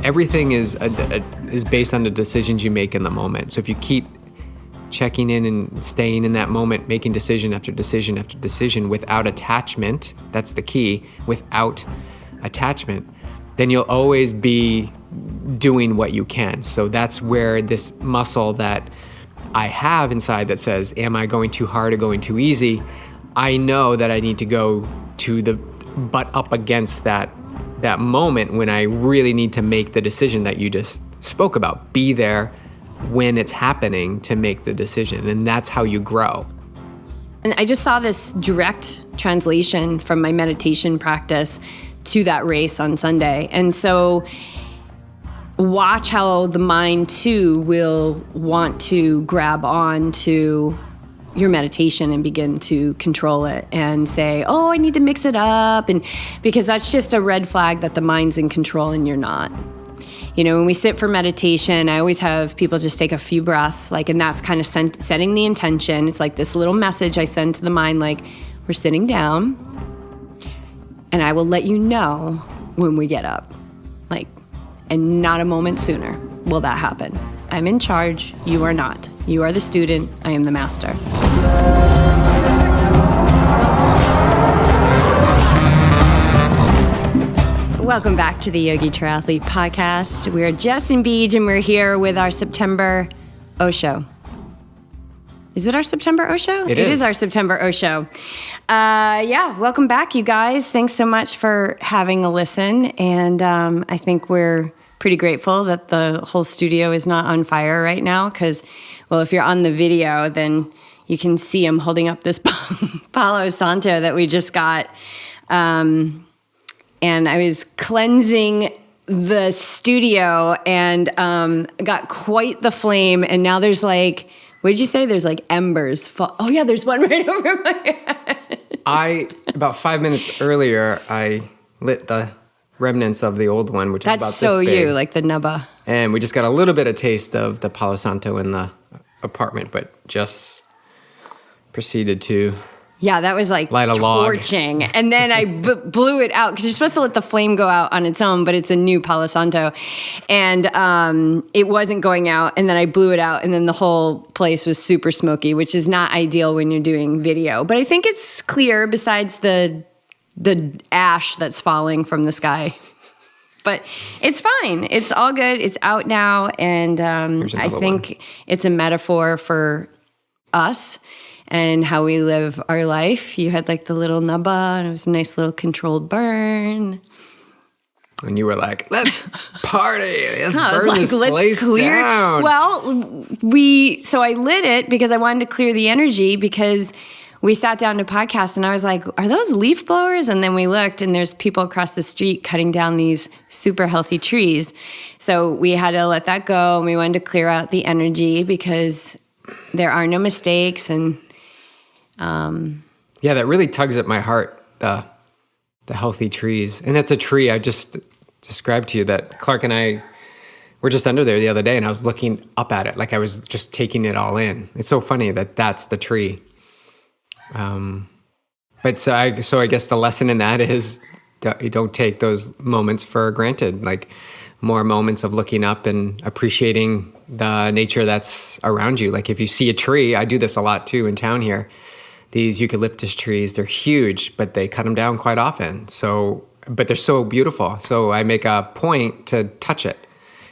everything is based on the decisions you make in the moment. So if you keep checking in and staying in that moment, making decision after decision after decision without attachment, that's the key, without attachment, then you'll always be doing what you can. So that's where this muscle that I have inside that says, am I going too hard or going too easy? I know that I need to go to the butt up against that moment when I really need to make the decision that you just spoke about. Be there when it's happening to make the decision. And that's how you grow. And I just saw this direct translation from my meditation practice to that race on Sunday. And so watch how the mind too will want to grab on to your meditation and begin to control it and say, oh, I need to mix it up. And because that's just a red flag that the mind's in control and you're not. You know, when we sit for meditation, I always have people just take a few breaths, and that's kind of setting the intention. It's like this little message I send to the mind, like, we're sitting down and I will let you know when we get up. And not a moment sooner will that happen. I'm in charge. You are not. You are the student. I am the master. Welcome back to the Yogi Triathlete Podcast. We're Jess and Beej, and we're here with our September Osho. Is it our September Osho? It is our September Osho. Welcome back, you guys. Thanks so much for having a listen. And I think we're pretty grateful that the whole studio is not on fire right now because, well, if you're on the video, then you can see him holding up this Palo Santo that we just got. And I was cleansing the studio and got quite the flame. And now there's what did you say? There's embers. Oh, yeah, there's one right over my head. About 5 minutes earlier, I lit the remnants of the old one, which is about this big. That's so you, like the nubba. And we just got a little bit of taste of the Palo Santo in the apartment, but just proceeded to that was light a log. Torching. And then I blew it out because you're supposed to let the flame go out on its own, but it's a new Palo Santo. And it wasn't going out. And then I blew it out. And then the whole place was super smoky, which is not ideal when you're doing video. But I think it's clear besides the ash that's falling from the sky. But it's fine. It's all good. It's out now. And I think it's a metaphor for us and how we live our life. You had the little nubba, and it was a nice little controlled burn. And you were like, let's party. Let's burn this place down. Well, so I lit it because I wanted to clear the energy because we sat down to podcast and I was like, are those leaf blowers? And then we looked and there's people across the street cutting down these super healthy trees. So we had to let that go and we wanted to clear out the energy because there are no mistakes. And that really tugs at my heart, the healthy trees. And that's a tree I just described to you that Clark and I were just under there the other day and I was looking up at it like I was just taking it all in. It's so funny that that's the tree. But so I guess the lesson in that is don't take those moments for granted, more moments of looking up and appreciating the nature that's around you. If you see a tree, I do this a lot too in town here, these eucalyptus trees, they're huge, but they cut them down quite often. But they're so beautiful. So I make a point to touch it.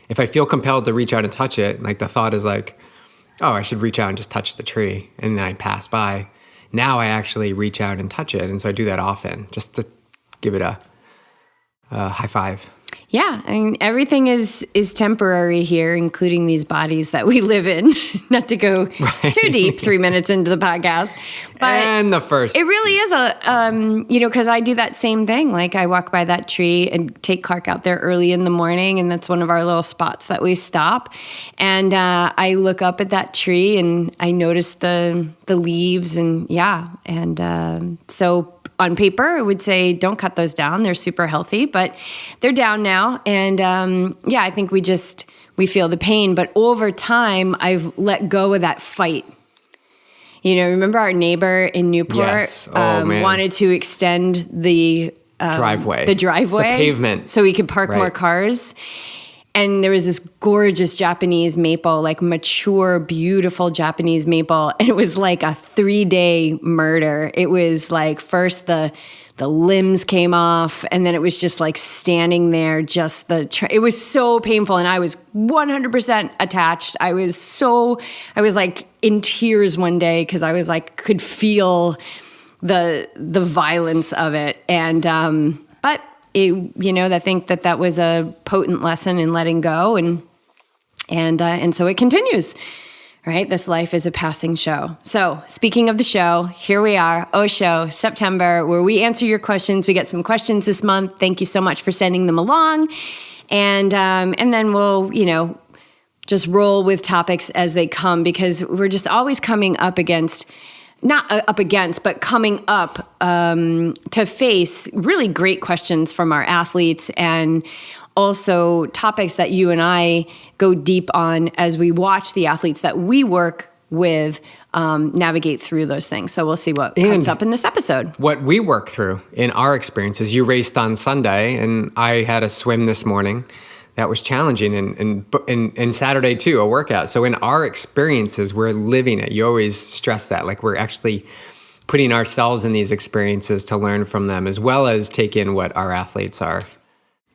If I feel compelled to reach out and touch it, the thought is oh, I should reach out and just touch the tree. And then I pass by. Now I actually reach out and touch it. And so I do that often just to give it a high five. Yeah, I mean, everything is temporary here, including these bodies that we live in. Not to go too deep 3 minutes into the podcast. But and the first. It really is because I do that same thing. I walk by that tree and take Clark out there early in the morning, and that's one of our little spots that we stop. And I look up at that tree, and I notice the leaves, and so on paper, I would say don't cut those down. They're super healthy, but they're down now. And I think we feel the pain. But over time, I've let go of that fight. Remember our neighbor in Newport yes. Wanted to extend the driveway. The driveway. The pavement. So we could park more cars. And there was this gorgeous Japanese maple, like mature, beautiful Japanese maple. And it was like a 3-day murder. It was like first the limbs came off, and then it was just like standing there, it was so painful. And I was 100% attached. I was like in tears one day because I was like, could feel the violence of it. And, but I think that was a potent lesson in letting go. And so it continues. Right? This life is a passing show. So speaking of the show, here we are, Osho, September, where we answer your questions. We get some questions this month. Thank you so much for sending them along. And then we'll, just roll with topics as they come, because we're just always coming up against, not up against, but coming up to face really great questions from our athletes, and also topics that you and I go deep on as we watch the athletes that we work with navigate through those things. So we'll see what comes up in this episode. What we work through in our experiences. You raced on Sunday, and I had a swim this morning that was challenging, and Saturday too, a workout. So in our experiences, we're living it. You always stress that, like we're actually putting ourselves in these experiences to learn from them, as well as take in what our athletes are.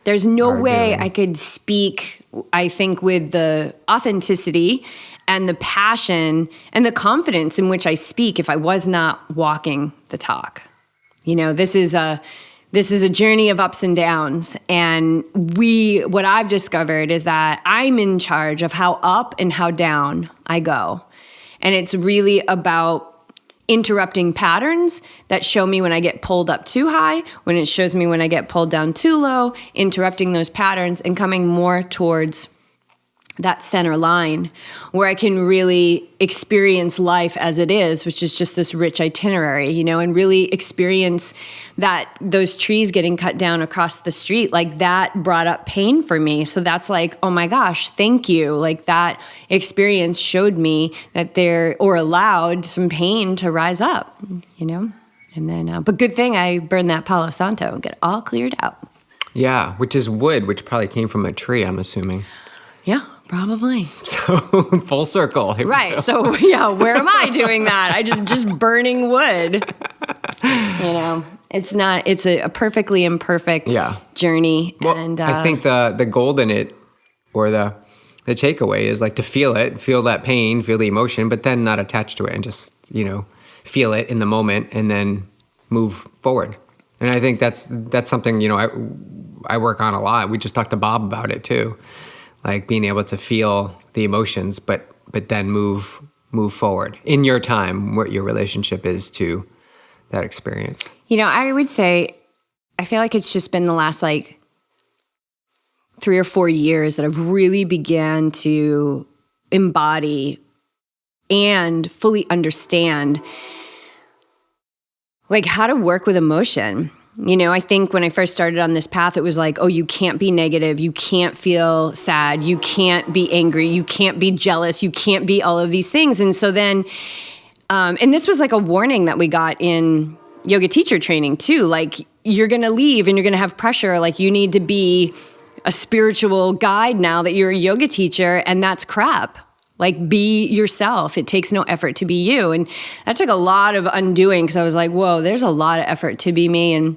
There's no way I could speak, I think, with the authenticity and the passion and the confidence in which I speak if I was not walking the talk. This is a journey of ups and downs. And what I've discovered is that I'm in charge of how up and how down I go. And it's really about interrupting patterns that show me when I get pulled up too high, when it shows me when I get pulled down too low, interrupting those patterns and coming more towards that center line where I can really experience life as it is, which is just this rich itinerary, and really experience that those trees getting cut down across the street, like that brought up pain for me. So that's like, oh my gosh, thank you. Like that experience showed me that allowed some pain to rise up, and then, but good thing I burned that Palo Santo and get all cleared out. Yeah. Which is wood, which probably came from a tree, I'm assuming. Yeah. Probably. So full circle. Right. So yeah, where am I doing that? I just burning wood. It's a perfectly imperfect journey. Well, and I think the gold in it, or the takeaway, is like to feel that pain, feel the emotion, but then not attach to it, and just, feel it in the moment and then move forward. And I think that's something, I work on a lot. We just talked to Bob about it too. Like being able to feel the emotions, but then move forward in your time, what your relationship is to that experience. I would say, I feel like it's just been the last 3 or 4 years that I've really began to embody and fully understand how to work with emotion. I think when I first started on this path, it was like, oh, you can't be negative. You can't feel sad. You can't be angry. You can't be jealous. You can't be all of these things. And so then, and this was like a warning that we got in yoga teacher training too. Like, you're going to leave and you're going to have pressure. Like, you need to be a spiritual guide now that you're a yoga teacher, and that's crap. Like, be yourself. It takes no effort to be you. And that took a lot of undoing, because I was like, whoa, there's a lot of effort to be me. And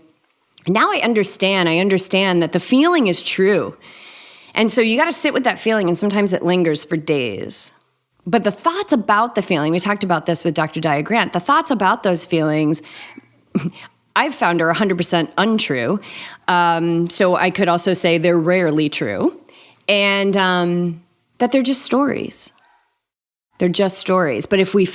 now I understand that the feeling is true. And so you got to sit with that feeling, and sometimes it lingers for days. But the thoughts about the feeling, we talked about this with Dr. Dia Grant, the thoughts about those feelings, I've found are 100% untrue. So I could also say they're rarely true. And that they're just stories. They're just stories. But if we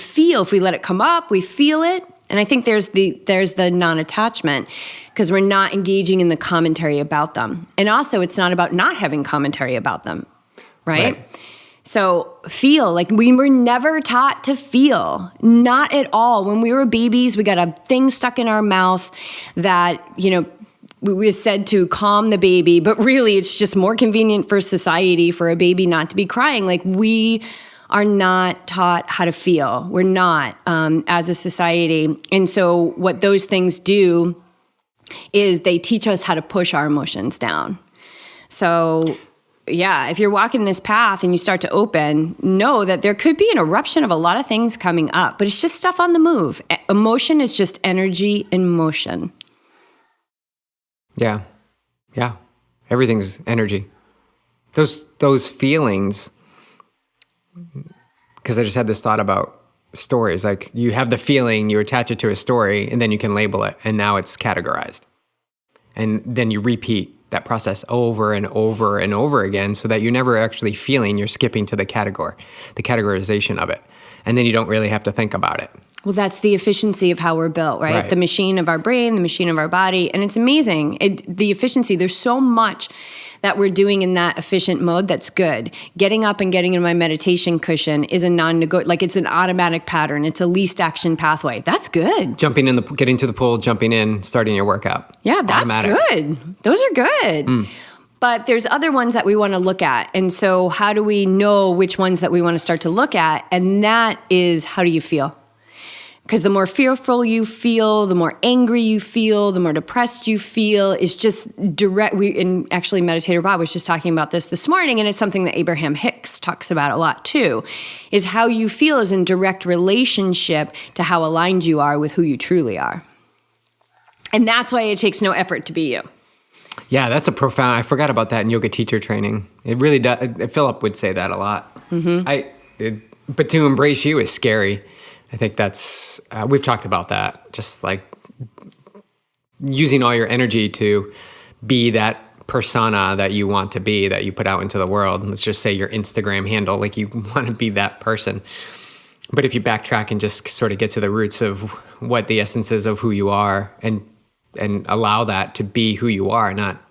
let it come up, we feel it. And I think there's the non-attachment, because we're not engaging in the commentary about them. And also, it's not about not having commentary about them, right? So feel, like we were never taught to feel, not at all. When we were babies, we got a thing stuck in our mouth that, we said to calm the baby, but really it's just more convenient for society for a baby not to be crying. Like, we are not taught how to feel. We're not, as a society. And so what those things do is they teach us how to push our emotions down. So if you're walking this path and you start to open, know that there could be an eruption of a lot of things coming up, but it's just stuff on the move. Emotion is just energy in motion. Yeah. Yeah. Everything's energy. Those feelings, because I just had this thought about stories. Like, you have the feeling, you attach it to a story, and then you can label it, and now it's categorized. And then you repeat that process over and over and over again, so that you're never actually feeling, you're skipping to the categorization of it. And then you don't really have to think about it. Well, that's the efficiency of how we're built, right? The machine of our brain, the machine of our body. And it's amazing. The efficiency, there's so much that we're doing in that efficient mode that's good. Getting up and getting in my meditation cushion is a non-negotiable, like it's an automatic pattern. It's a least action pathway. That's good. Getting to the pool, jumping in, starting your workout. Yeah, that's automatic. Good. Those are good. But there's other ones that we want to look at. And so how do we know which ones that we want to start to look at? And that is, how do you feel? Because the more fearful you feel, the more angry you feel, the more depressed you feel, is just direct. And actually, Meditator Bob was just talking about this morning, and it's something that Abraham Hicks talks about a lot too, is how you feel is in direct relationship to how aligned you are with who you truly are. And that's why it takes no effort to be you. Yeah, that's a profound, I forgot about that in yoga teacher training. It really does. Philip would say that a lot. But to embrace you is scary. I think that's, we've talked about that, just like using all your energy to be that persona that you want to be, that you put out into the world. Let's just say your Instagram handle, like you want to be that person. But if you backtrack and just sort of get to the roots of what the essence is of who you are, and allow that to be who you are, not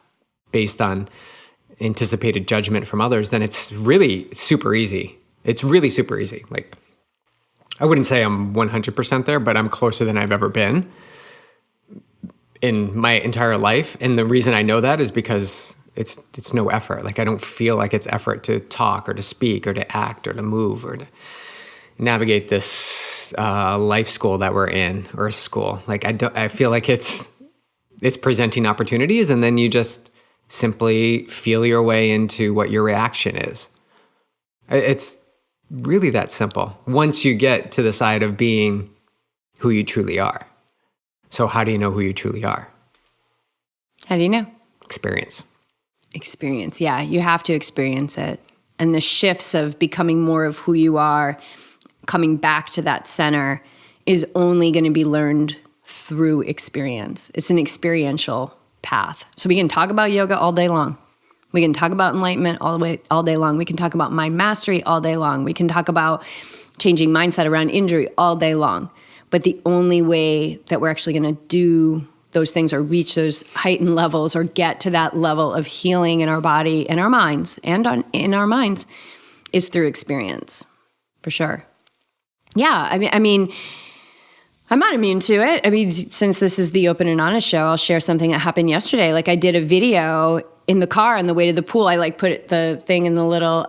based on anticipated judgment from others, then it's really super easy. It's really super easy. Like, I wouldn't say I'm 100% there, but I'm closer than I've ever been in my entire life. And the reason I know that is because it's no effort. Like, I don't feel like it's effort to talk or to speak or to act or to move or to navigate this life school that we're in, or school. Like, I feel like it's presenting opportunities, and then you just simply feel your way into what your reaction is. It's really that simple, once you get to the side of being who you truly are. So how do you know who you truly are? How do you know? Experience, yeah. You have to experience it. And the shifts of becoming more of who you are, coming back to that center, is only going to be learned through experience. It's an experiential path. So we can talk about yoga all day long. We can talk about enlightenment all day long. We can talk about mind mastery all day long. We can talk about changing mindset around injury all day long. But the only way that we're actually going to do those things, or reach those heightened levels, or get to that level of healing in our body and our minds, in our minds, is through experience, for sure. Yeah, I mean, I'm not immune to it. I mean, since this is the Open and Honest show, I'll share something that happened yesterday. Like, I did a video in the car on the way to the pool. I put the thing in the little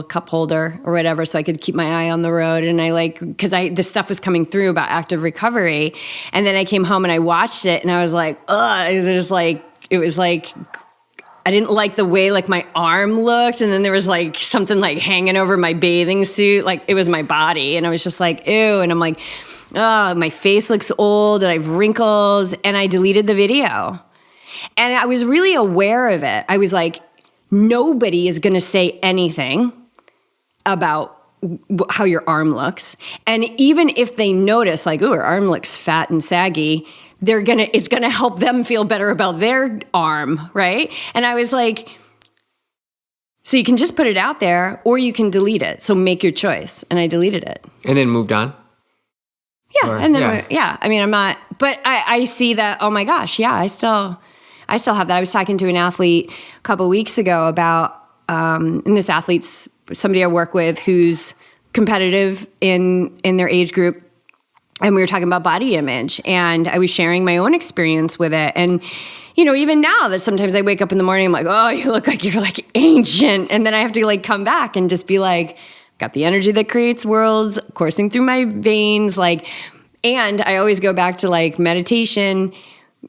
cup holder or whatever, so I could keep my eye on the road. And because this stuff was coming through about active recovery. And then I came home and I watched it, and I was like, ugh, it was like, I didn't like the way my arm looked, and then there was something hanging over my bathing suit, it was my body, and I was just like, ew, and I'm like, oh, my face looks old, and I have wrinkles, and I deleted the video. And I was really aware of it. I was like, nobody is going to say anything about how your arm looks, and even if they notice, ooh, her arm looks fat and saggy, it's gonna help them feel better about their arm, right? And I was like, so you can just put it out there, or you can delete it. So make your choice. And I deleted it. And then moved on? Yeah. And then, I mean, I'm not, but I see that, oh my gosh, yeah, I still have that. I was talking to an athlete a couple of weeks ago about, and this athlete's somebody I work with who's competitive in their age group. And we were talking about body image, and I was sharing my own experience with it. And, even now that sometimes I wake up in the morning, I'm like, oh, you look like you're ancient. And then I have to come back and just be got the energy that creates worlds coursing through my veins. And I always go back to meditation,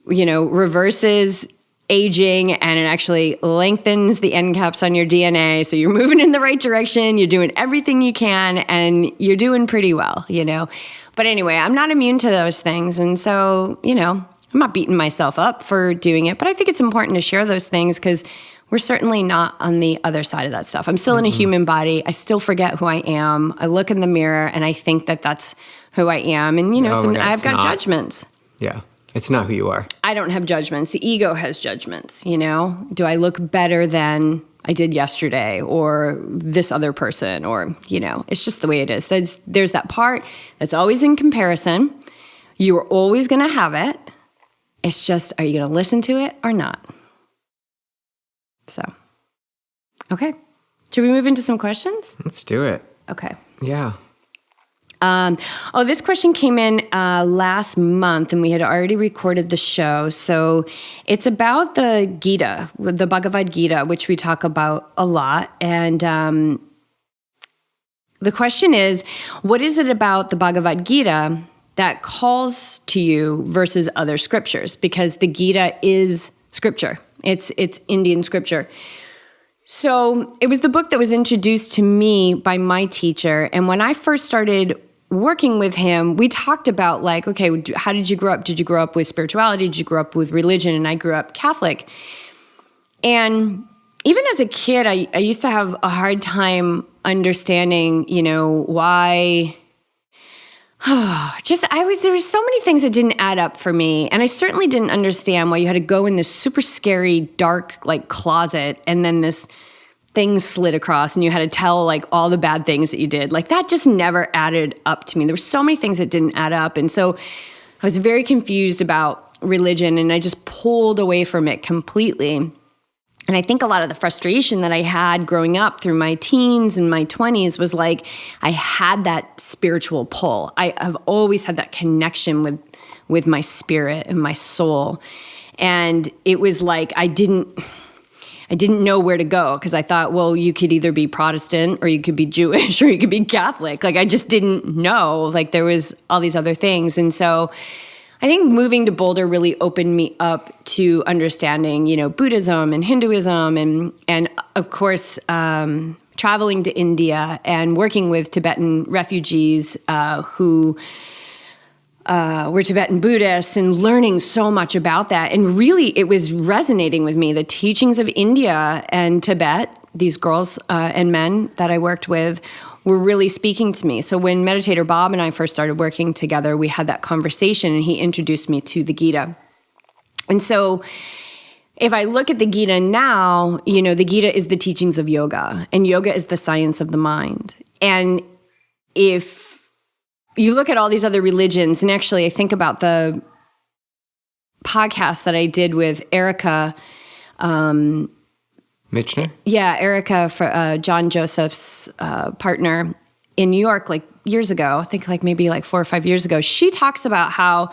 reverses aging, and it actually lengthens the end caps on your DNA. So you're moving in the right direction. You're doing everything you can, and you're doing pretty well, But anyway, I'm not immune to those things. And so, I'm not beating myself up for doing it, but I think it's important to share those things because we're certainly not on the other side of that stuff. I'm still in a human body. I still forget who I am. I look in the mirror and I think that that's who I am. And, I've got judgments. Yeah. It's not who you are. I don't have judgments. The ego has judgments, Do I look better than I did yesterday or this other person or, it's just the way it is. There's that part that's always in comparison. You are always going to have it. It's just, are you going to listen to it or not? So, okay. Should we move into some questions? Let's do it. Okay. Yeah. This question came in last month, and we had already recorded the show. So it's about the Gita, the Bhagavad Gita, which we talk about a lot. And the question is, what is it about the Bhagavad Gita that calls to you versus other scriptures? Because the Gita is scripture. It's Indian scripture. So it was the book that was introduced to me by my teacher. And when I first started working with him, we talked about okay, how did you grow up? Did you grow up with spirituality? Did you grow up with religion? And I grew up Catholic. And even as a kid, I used to have a hard time understanding, why... there were so many things that didn't add up for me. And I certainly didn't understand why you had to go in this super scary, dark, closet, and then this thing slid across and you had to tell, all the bad things that you did. That just never added up to me. There were so many things that didn't add up. And so I was very confused about religion, and I just pulled away from it completely. And I think a lot of the frustration that I had growing up through my teens and my 20s was I had that spiritual pull. I have always had that connection with my spirit and my soul. And it was I didn't know where to go because I thought, well, you could either be Protestant or you could be Jewish or you could be Catholic. I just didn't know. There was all these other things. And so I think moving to Boulder really opened me up to understanding, Buddhism and Hinduism and of course, traveling to India and working with Tibetan refugees who were Tibetan Buddhists and learning so much about that. And really, it was resonating with me. The teachings of India and Tibet, these girls and men that I worked with, were really speaking to me. So when Meditator Bob and I first started working together, we had that conversation and he introduced me to the Gita. And so if I look at the Gita now, the Gita is the teachings of yoga, and yoga is the science of the mind. And if you look at all these other religions, and actually I think about the podcast that I did with Erica, Michener? Yeah, Erica, for John Joseph's partner in New York, years ago, I think maybe 4 or 5 years ago, she talks about how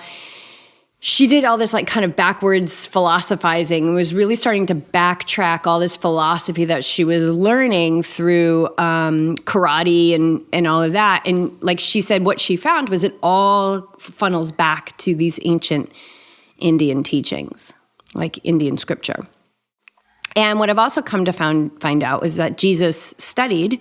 she did all this kind of backwards philosophizing and was really starting to backtrack all this philosophy that she was learning through karate and all of that. And she said, what she found was it all funnels back to these ancient Indian teachings, Indian scripture. And what I've also come to find out is that Jesus studied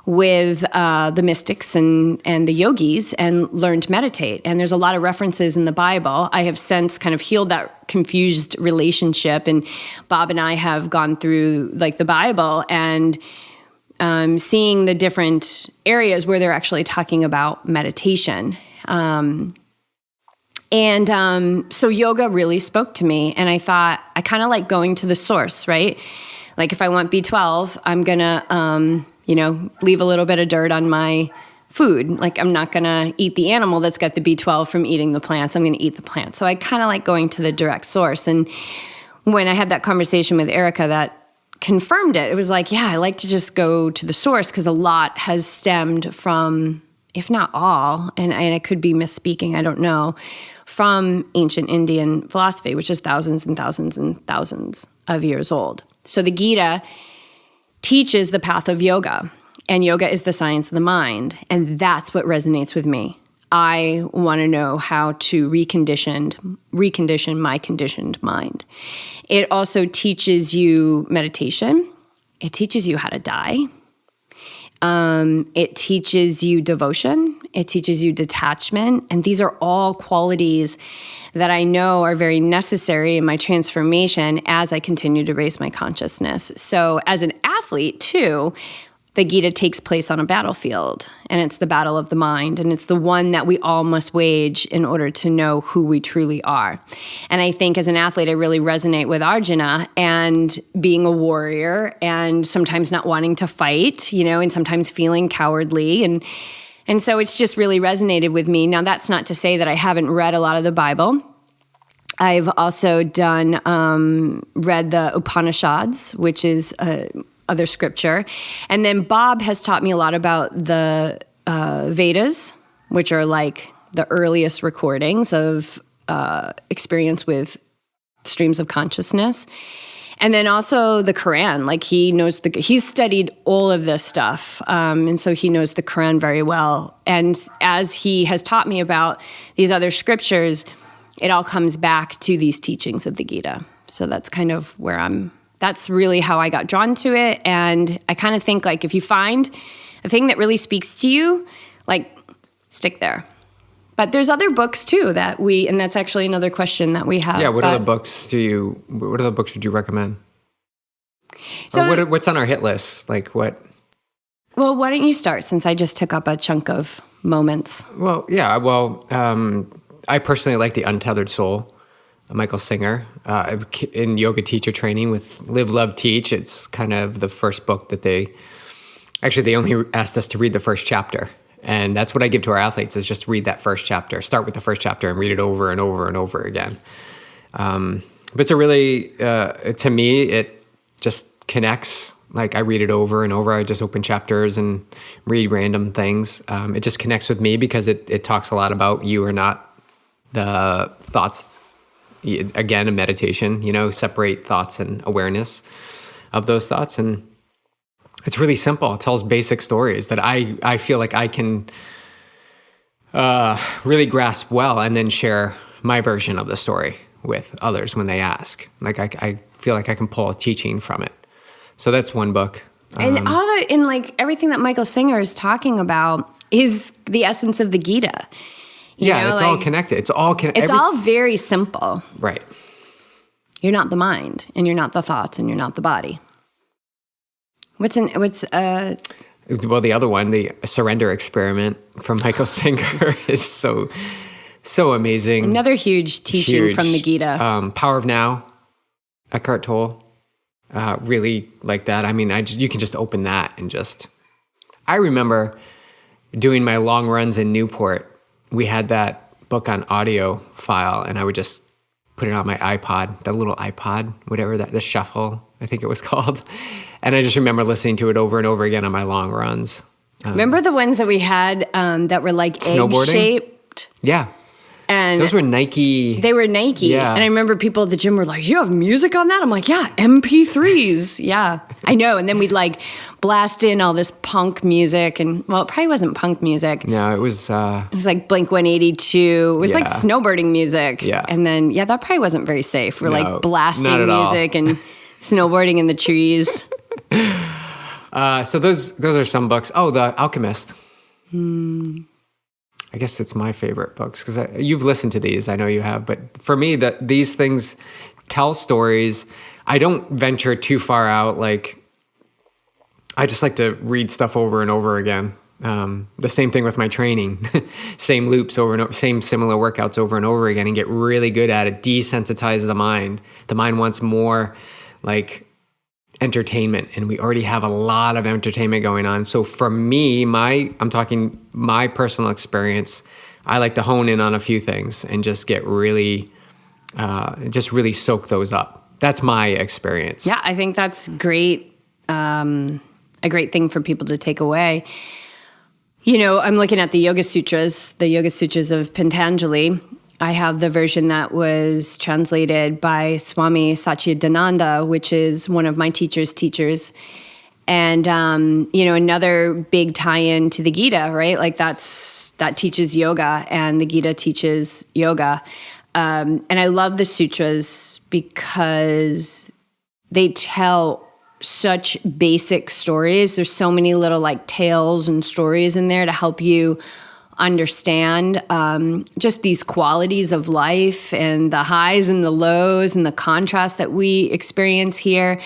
with the mystics and the yogis and learned to meditate. And there's a lot of references in the Bible. I have since kind of healed that confused relationship. And Bob and I have gone through the Bible and seeing the different areas where they're actually talking about meditation. So yoga really spoke to me, and I thought I kind of like going to the source, right? If I want B12, I'm gonna, leave a little bit of dirt on my food. I'm not gonna eat the animal that's got the B12 from eating the plants. I'm gonna eat the plant. So I kind of like going to the direct source. And when I had that conversation with Erica, that confirmed it. It was I like to just go to the source because a lot has stemmed from, if not all, and I could be misspeaking, I don't know, from ancient Indian philosophy, which is thousands and thousands and thousands of years old. So the Gita teaches the path of yoga, and yoga is the science of the mind, and that's what resonates with me. I want to know how to recondition my conditioned mind. It also teaches you meditation. It teaches you how to die. It teaches you devotion. It teaches you detachment. And these are all qualities that I know are very necessary in my transformation as I continue to raise my consciousness. So as an athlete, too, the Gita takes place on a battlefield, and it's the battle of the mind, and it's the one that we all must wage in order to know who we truly are. And I think as an athlete, I really resonate with Arjuna and being a warrior and sometimes not wanting to fight, and sometimes feeling cowardly. And so it's just really resonated with me. Now, that's not to say that I haven't read a lot of the Bible. I've also read the Upanishads, which is other scripture. And then Bob has taught me a lot about the Vedas, which are like the earliest recordings of experience with streams of consciousness. And then also the Quran, like he's studied all of this stuff. And so he knows the Quran very well. And as he has taught me about these other scriptures, it all comes back to these teachings of the Gita. So that's kind of that's really how I got drawn to it. And I kind of think like if you find a thing that really speaks to you, like stick there. But there's other books too and that's actually another question that we have. Yeah, what other books would you recommend? So, or what's on our hit list? Like what? Well, why don't you start since I just took up a chunk of moments? Well, yeah, I personally like The Untethered Soul, Michael Singer. In yoga teacher training with Live, Love, Teach, it's kind of the first book that they only asked us to read the first chapter. And that's what I give to our athletes is just read that first chapter. Start with the first chapter and read it over and over and over again. But it's a really, to me, it just connects. Like I read it over and over. I just open chapters and read random things. It just connects with me because it talks a lot about you or not, the thoughts. Again, a meditation, separate thoughts and awareness of those thoughts. And it's really simple. It tells basic stories that I feel like I can really grasp well and then share my version of the story with others when they ask. Like I feel like I can pull a teaching from it. So that's one book. And everything that Michael Singer is talking about is the essence of the Gita. It's all connected. It's all It's all very simple. Right. You're not the mind, and you're not the thoughts, and you're not the body. Well, the other one, the Surrender Experiment from Michael Singer is so amazing. Another huge teaching from the Gita. Power of Now, Eckhart Tolle. Really like that. I mean, you can just open that and I remember doing my long runs in Newport. We had that book on audio file, and I would just put it on my iPod, the little iPod, whatever the Shuffle, I think it was called. And I just remember listening to it over and over again on my long runs. Remember the ones that we had that were like egg-shaped? Yeah. And those were Nike. They were Nike. Yeah. And I remember people at the gym were like, you have music on that? I'm like, yeah, MP3s. Yeah, I know. And then we'd like blast in all this punk music. And well, it probably wasn't punk music. No, it was like Blink-182. It was like snowboarding music. Yeah. And then, that probably wasn't very safe. We're like blasting music and snowboarding in the trees. So those are some books. Oh, The Alchemist. I guess it's my favorite books because you've listened to these. I know you have. But for me, these things tell stories. I don't venture too far out. Like, I just like to read stuff over and over again. The same thing with my training. Same loops over and over, same similar workouts over and over again, and get really good at it. Desensitize the mind. The mind wants more like entertainment, and we already have a lot of entertainment going on. So for me, I'm talking my personal experience, I like to hone in on a few things and just get really soak those up. That's my experience. Yeah, I think that's great. A great thing for people to take away. I'm looking at the Yoga Sutras of Patanjali. I have the version that was translated by Swami Satchidananda, which is one of my teacher's teachers. And, another big tie-in to the Gita, right? Like that's that teaches yoga, and the Gita teaches yoga. And I love the sutras because they tell such basic stories. There's so many little like tales and stories in there to help you understand just these qualities of life and the highs and the lows and the contrast that we experience here.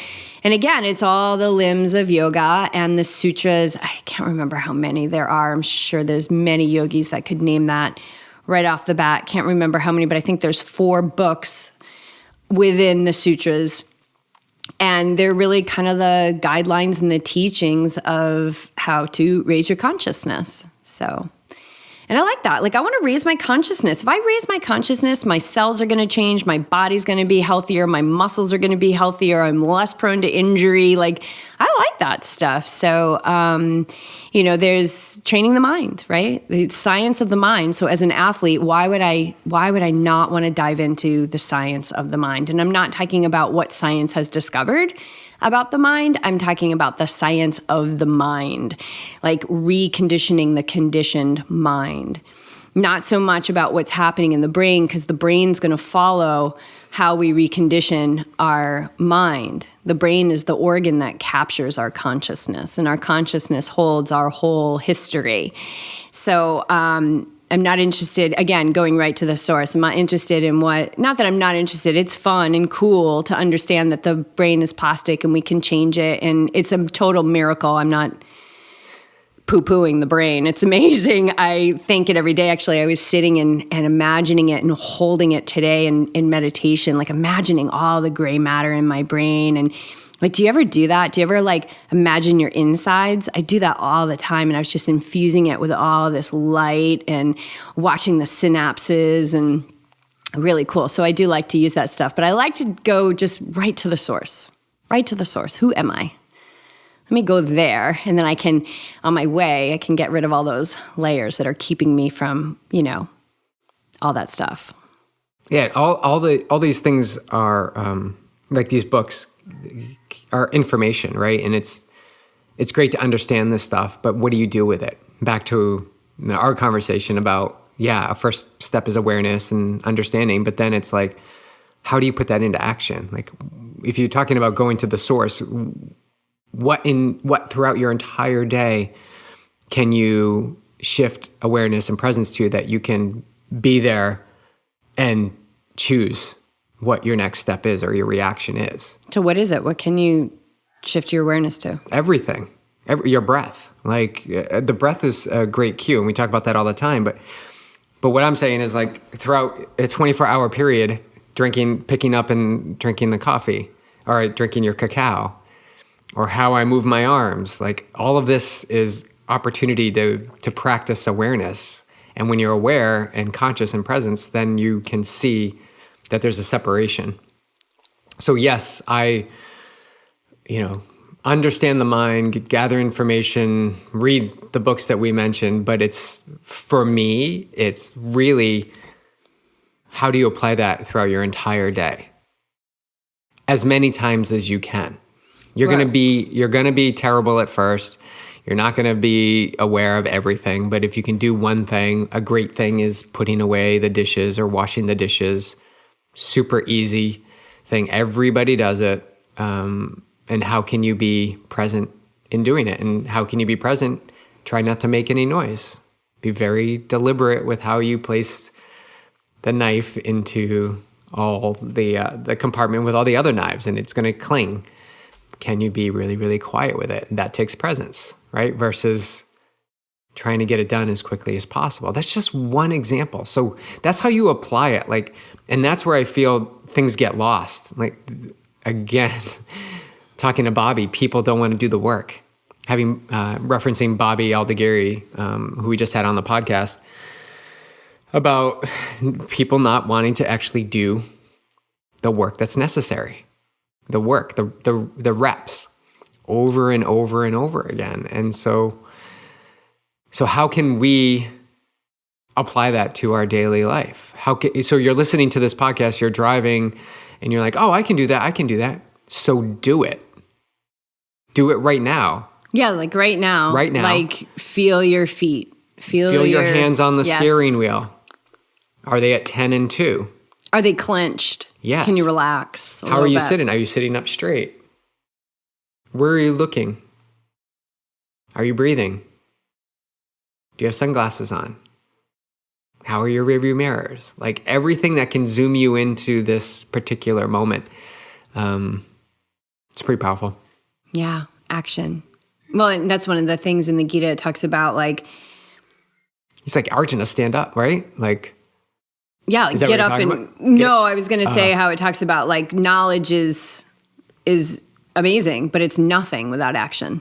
And again, it's all the limbs of yoga and the sutras. I can't remember how many there are. I'm sure there's many yogis that could name that right off the bat. Can't remember how many, but I think there's 4 books within the sutras. And they're really kind of the guidelines and the teachings of how to raise your consciousness. So, and I like that. Like, I want to raise my consciousness. If I raise my consciousness, my cells are going to change. My body's going to be healthier. My muscles are going to be healthier. I'm less prone to injury. Like, I like that stuff. So, there's training the mind, right? The science of the mind. So as an athlete, why would I not want to dive into the science of the mind? And I'm not talking about what science has discovered about the mind. I'm talking about the science of the mind, like reconditioning the conditioned mind. Not so much about what's happening in the brain, because the brain's going to follow how we recondition our mind. The brain is the organ that captures our consciousness, and our consciousness holds our whole history. So I'm not interested, again, going right to the source. I'm not interested in not that I'm not interested, it's fun and cool to understand that the brain is plastic and we can change it, and it's a total miracle. I'm not poo-pooing the brain. It's amazing. I thank it every day. Actually, I was sitting and imagining it and holding it today in meditation, like imagining all the gray matter in my brain. And like, do you ever do that? Do you ever like imagine your insides? I do that all the time. And I was just infusing it with all this light and watching the synapses, and really cool. So I do like to use that stuff, but I like to go just right to the source. Who am I? Let me go there, and then I can, on my way, I can get rid of all those layers that are keeping me from, all that stuff. Yeah, all these things are like these books are information, right? And it's great to understand this stuff, but what do you do with it? Back to our conversation about, a first step is awareness and understanding, but then it's like, how do you put that into action? Like, if you're talking about going to the source, what throughout your entire day can you shift awareness and presence to, that you can be there and choose what your next step is or your reaction is? So what is it? What can you shift your awareness to? Everything. Your breath. Like, the breath is a great cue, and we talk about that all the time. But what I'm saying is, like, throughout a 24-hour period, picking up and drinking the coffee, or drinking your cacao, or how I move my arms, like, all of this is opportunity to practice awareness. And when you're aware and conscious and presence, then you can see that there's a separation. So yes, I, understand the mind, gather information, read the books that we mentioned, but for me, it's really, how do you apply that throughout your entire day? As many times as you can. You're going to be terrible at first. You're not going to be aware of everything, but if you can do one thing, a great thing is putting away the dishes or washing the dishes. Super easy thing. Everybody does it. And how can you be present in doing it? And how can you be present? Try not to make any noise. Be very deliberate with how you place the knife into all the compartment with all the other knives, and it's going to cling. Can you be really, really quiet with it? That takes presence, right? Versus trying to get it done as quickly as possible. That's just one example. So that's how you apply it. Like, and that's where I feel things get lost. Like, again, talking to Bobby, people don't want to do the work. Referencing Bobby Aldegiri, who we just had on the podcast, about people not wanting to actually do the work that's necessary. The work, the reps, over and over and over again. And so how can we apply that to our daily life? So you're listening to this podcast, you're driving, and you're like, oh, I can do that. So do it. Do it right now. Yeah, like right now. Right now. Like, feel your feet. Feel your hands on the yes. steering wheel. Are they at 10 and 2? Are they clenched? Yes. Can you relax? How are you sitting? Are you sitting up straight? Where are you looking? Are you breathing? Do you have sunglasses on? How are your rearview mirrors? Like everything that can zoom you into this particular moment. It's pretty powerful. Yeah, action. Well, and that's one of the things in the Gita it talks about, like... He's like, Arjuna, stand up, right? Like... Yeah, get up and... No, I was going to say how it talks about, like, knowledge is amazing, but it's nothing without action.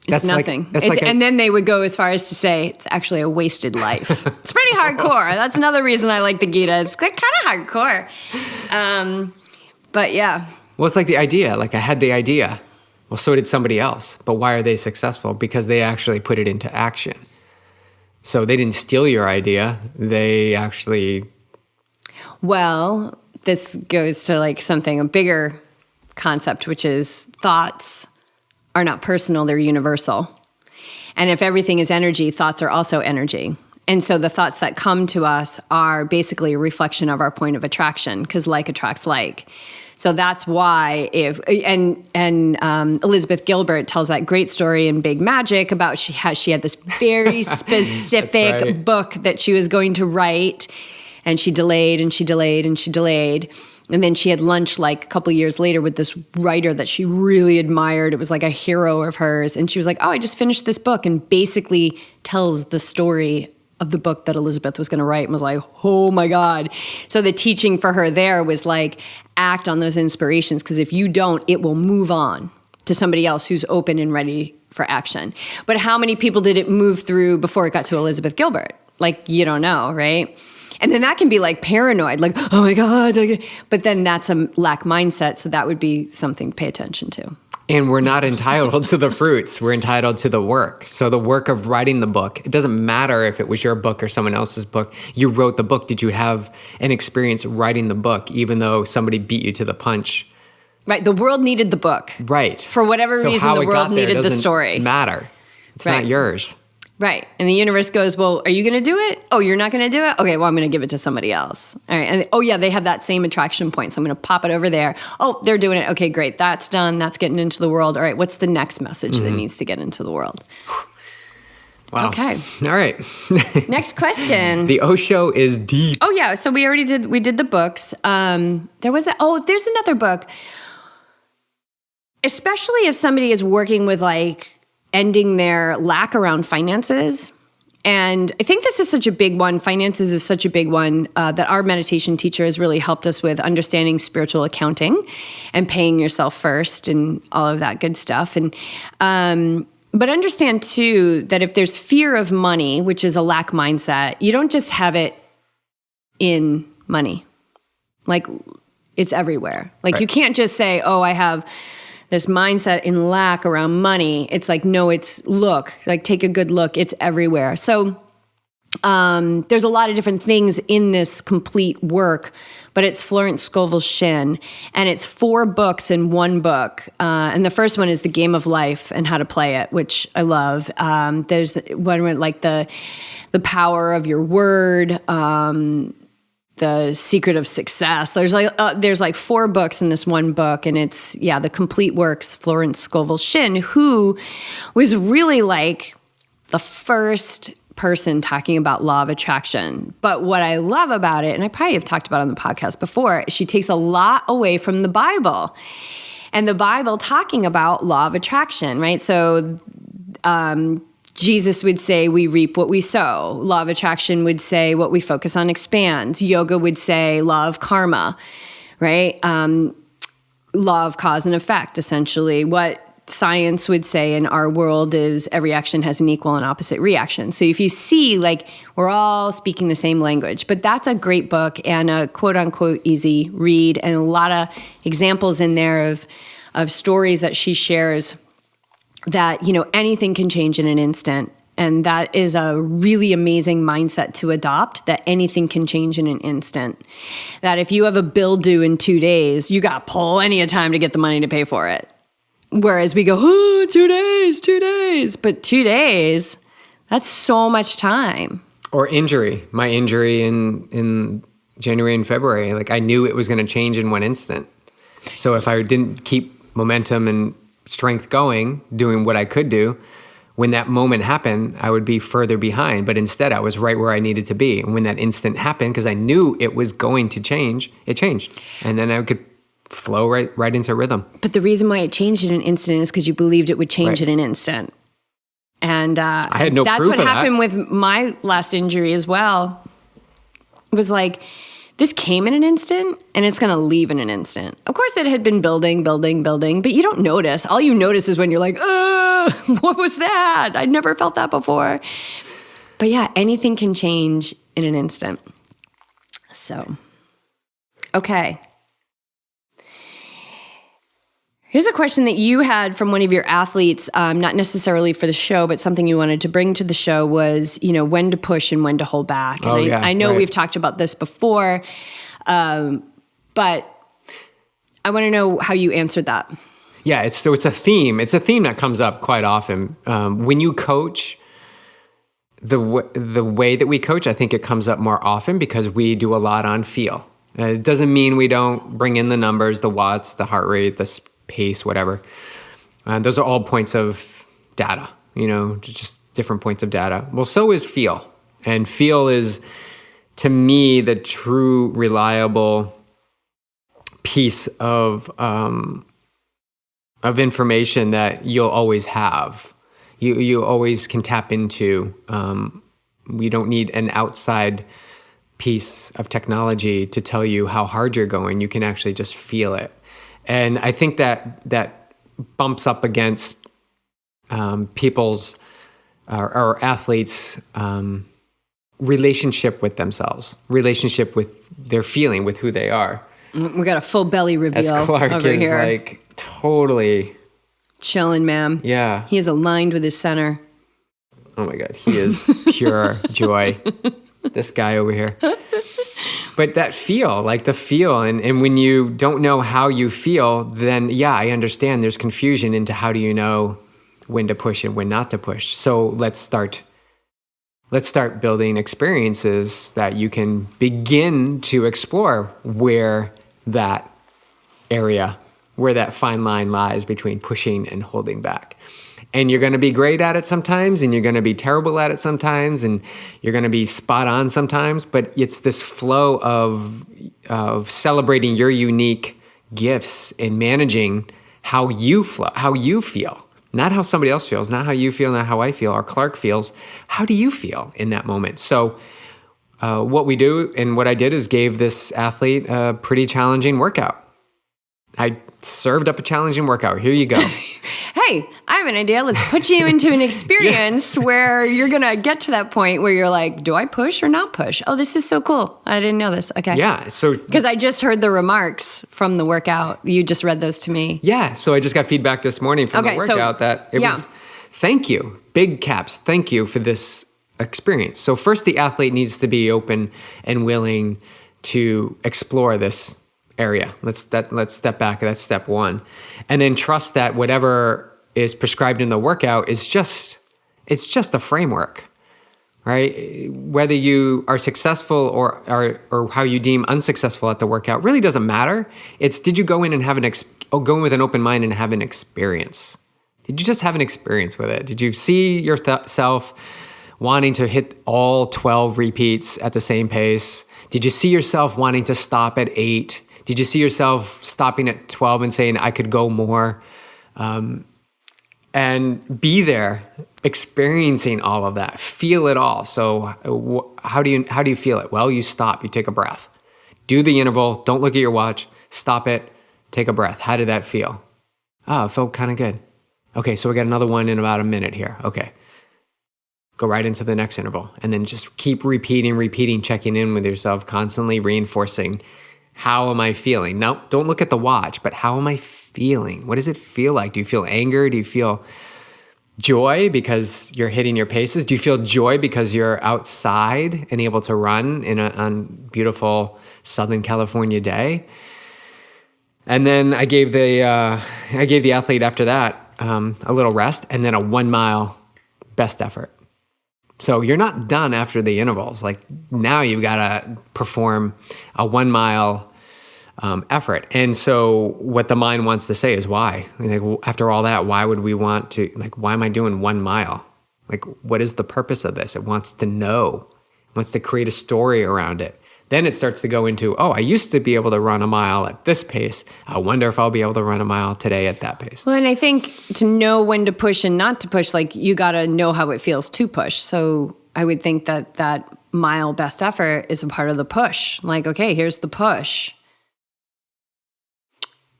It's nothing. And then they would go as far as to say it's actually a wasted life. It's pretty hardcore. That's another reason I like the Gita. It's kind of hardcore. But yeah. Well, it's like the idea. Like I had the idea. Well, so did somebody else. But why are they successful? Because they actually put it into action. So they didn't steal your idea. They actually... Well, this goes to like a bigger concept, which is thoughts are not personal, they're universal. And if everything is energy, thoughts are also energy. And so the thoughts that come to us are basically a reflection of our point of attraction, because like attracts like. So that's why Elizabeth Gilbert tells that great story in Big Magic about how she had this very specific book that she was going to write, and she delayed and she delayed and she delayed. And then she had lunch like a couple years later with this writer that she really admired. It was like a hero of hers. And she was like, oh, I just finished this book, and basically tells the story of the book that Elizabeth was going to write, and was like, oh my God. So the teaching for her there was like, act on those inspirations, because if you don't, it will move on to somebody else who's open and ready for action. But how many people did it move through before it got to Elizabeth Gilbert? Like, you don't know, right? And then that can be like paranoid, like, oh my God. But then that's a lack mindset. So that would be something to pay attention to. And we're not entitled to the fruits. We're entitled to the work. So the work of writing the book, it doesn't matter if it was your book or someone else's book. You wrote the book. Did you have an experience writing the book, even though somebody beat you to the punch? Right. The world needed the book. Right. For whatever reason, the world needed the story. Matter. It's not yours. Right. And the universe goes, well, are you going to do it? Oh, you're not going to do it? Okay, well, I'm going to give it to somebody else. All right. And oh, yeah, they have that same attraction point. So I'm going to pop it over there. Oh, they're doing it. Okay, great. That's done. That's getting into the world. All right. What's the next message that needs to get into the world? Wow. Okay. All right. Next question. The Osho is deep. Oh, yeah. So we did the books. There's another book. Especially if somebody is working with like ending their lack around finances. And I think this is such a big one. Finances is such a big one that our meditation teacher has really helped us with understanding spiritual accounting and paying yourself first and all of that good stuff. And but understand too that if there's fear of money, which is a lack mindset, you don't just have it in money. Like it's everywhere. Like you can't just say, oh, I have this mindset in lack around money. It's like, no, take a good look. It's everywhere. So there's a lot of different things in this complete work, but it's Florence Scovel Shinn, and it's 4 books in one book. And the first one is The Game of Life and How to Play It, which I love. There's one with like the power of your word, The Secret of Success. There's like 4 books in this one book, and it's the complete works. Florence Scovel Shinn, who was really like the first person talking about law of attraction. But what I love about it, and I probably have talked about it on the podcast before, she takes a lot away from the Bible, and the Bible talking about law of attraction, right? So Jesus would say, we reap what we sow. Law of attraction would say, what we focus on expands. Yoga would say, law of karma, right? Law of cause and effect, essentially. What science would say in our world is every action has an equal and opposite reaction. So if you see, like, we're all speaking the same language. But that's a great book and a quote-unquote easy read, and a lot of examples in there of stories that she shares that, anything can change in an instant. And that is a really amazing mindset to adopt, that anything can change in an instant. That if you have a bill due in 2 days, you got plenty of time to get the money to pay for it. Whereas we go, 2 days. But 2 days, That's so much time. Or injury. My injury in January and February, like I knew it was going to change in one instant. So if I didn't keep momentum and strength going, doing what I could do, when that moment happened, I would be further behind. But instead, I was right where I needed to be. And when that instant happened, because I knew it was going to change, it changed. And then I could flow right into rhythm. But the reason why it changed in an instant is because you believed it would change in an instant. And I had no that's proof what of happened with my last injury as well. It was like, this came in an instant and it's going to leave in an instant. Of course, it had been building, but you don't notice. All you notice is when you're like, what was that? I never felt that before. But yeah, anything can change in an instant. So, okay. Here's a question that you had from one of your athletes, not necessarily for the show, but something you wanted to bring to the show was, when to push and when to hold back. And I know we've talked about this before, but I want to know how you answered that. Yeah, it's a theme. It's a theme that comes up quite often. When you coach, the way that we coach, I think it comes up more often because we do a lot on feel. It doesn't mean we don't bring in the numbers, the watts, the heart rate, the pace, whatever. Those are all points of data, just different points of data. Well, so is feel. And feel is, to me, the true reliable piece of information that you'll always have. You always can tap into. We don't need an outside piece of technology to tell you how hard you're going. You can actually just feel it. And I think that bumps up against people's or athletes' relationship with themselves, relationship with their feeling, with who they are. We got a full belly reveal As Clark over is here. like totally chilling, ma'am. Yeah. He is aligned with his center. Oh my God, he is pure joy. This guy over here. But that feel, like the feel, and when you don't know how you feel, then yeah, I understand there's confusion into how do you know when to push and when not to push. So let's start building experiences that you can begin to explore where that fine line lies between pushing and holding back. And you're going to be great at it sometimes, and you're going to be terrible at it sometimes, and you're going to be spot on sometimes. But it's this flow of celebrating your unique gifts and managing how you feel, not how somebody else feels, not how you feel, not how I feel, or Clark feels. How do you feel in that moment? So what we do and what I did is gave this athlete a pretty challenging workout. I served up a challenging workout. Here you go. Hey, I have an idea. Let's put you into an experience where you're going to get to that point where you're like, do I push or not push? Oh, this is so cool. I didn't know this. Okay. Yeah. So, because I just heard the remarks from the workout. You just read those to me. Yeah. So I just got feedback this morning from the workout that it was, thank you, big caps. Thank you for this experience. So first, the athlete needs to be open and willing to explore this area. Let's step back. That's step one. And then trust that whatever is prescribed in the workout is just a framework, right? Whether you are successful or how you deem unsuccessful at the workout really doesn't matter. It's, did you go in and have go in with an open mind and have an experience? Did you just have an experience with it? Did you see yourself wanting to hit all 12 repeats at the same pace? Did you see yourself wanting to stop at 8? Did you see yourself stopping at 12 and saying, I could go more? And be there, experiencing all of that, feel it all. So how do you feel it? Well, you stop, you take a breath. Do the interval, don't look at your watch, stop it, take a breath. How did that feel? Oh, it felt kind of good. Okay, so we got another one in about a minute here. Okay. Go right into the next interval. And then just keep repeating, checking in with yourself, constantly reinforcing. How am I feeling? Now, don't look at the watch, but how am I feeling? What does it feel like? Do you feel anger? Do you feel joy because you're hitting your paces? Do you feel joy because you're outside and able to run on beautiful Southern California day? And then I gave the athlete after that a little rest and then a 1 mile best effort. So you're not done after the intervals. Like now you've got to perform a 1 mile effort. And so what the mind wants to say is why? Like, well, after all that, why would we want to, like, why am I doing 1 mile? Like, what is the purpose of this? It wants to know. It wants to create a story around it. Then it starts to go into, oh, I used to be able to run a mile at this pace. I wonder if I'll be able to run a mile today at that pace. Well, and I think to know when to push and not to push, like you got to know how it feels to push. So I would think that that mile best effort is a part of the push. Like, okay, here's the push.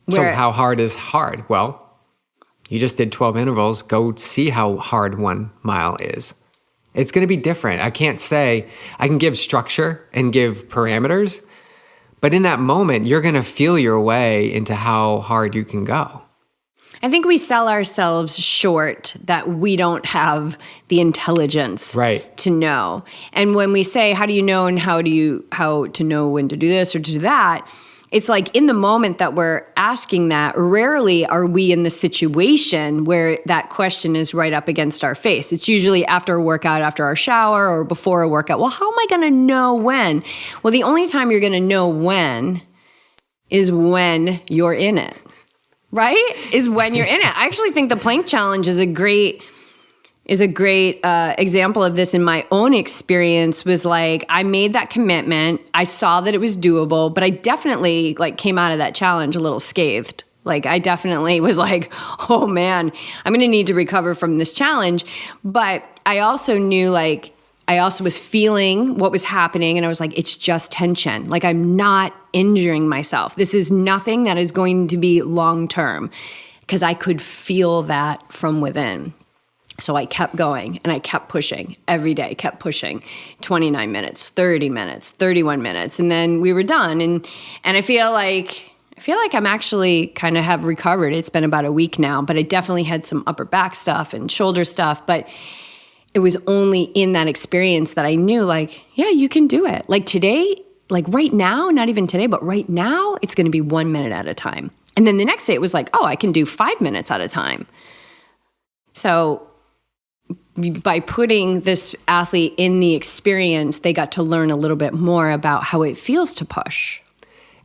So how hard is hard? Well, you just did 12 intervals. Go see how hard 1 mile is. It's going to be different. I can't say, I can give structure and give parameters, but in that moment, you're going to feel your way into how hard you can go. I think we sell ourselves short that we don't have the intelligence to know. And when we say, how do you know and how to know when to do this or to do that, it's like in the moment that we're asking that, rarely are we in the situation where that question is right up against our face. It's usually after a workout, after our shower, or before a workout. Well, how am I going to know when? Well, the only time you're going to know when is when you're in it, right? Is when you're in it. I actually think the plank challenge is a great example of this in my own experience. Was like, I made that commitment. I saw that it was doable, but I definitely like came out of that challenge a little scathed. Like I definitely was like, oh man, I'm going to need to recover from this challenge. But I also knew, like, I also was feeling what was happening, and I was like, it's just tension. Like I'm not injuring myself. This is nothing that is going to be long-term, because I could feel that from within. So I kept going and I kept pushing every day, kept pushing 29 minutes, 30 minutes, 31 minutes. And then we were done. And I feel like I'm actually kind of have recovered. It's been about a week now, but I definitely had some upper back stuff and shoulder stuff. But it was only in that experience that I knew, like, yeah, you can do it. Like today, like right now, not even today, but right now, it's going to be 1 minute at a time. And then the next day it was like, oh, I can do 5 minutes at a time. So by putting this athlete in the experience, they got to learn a little bit more about how it feels to push.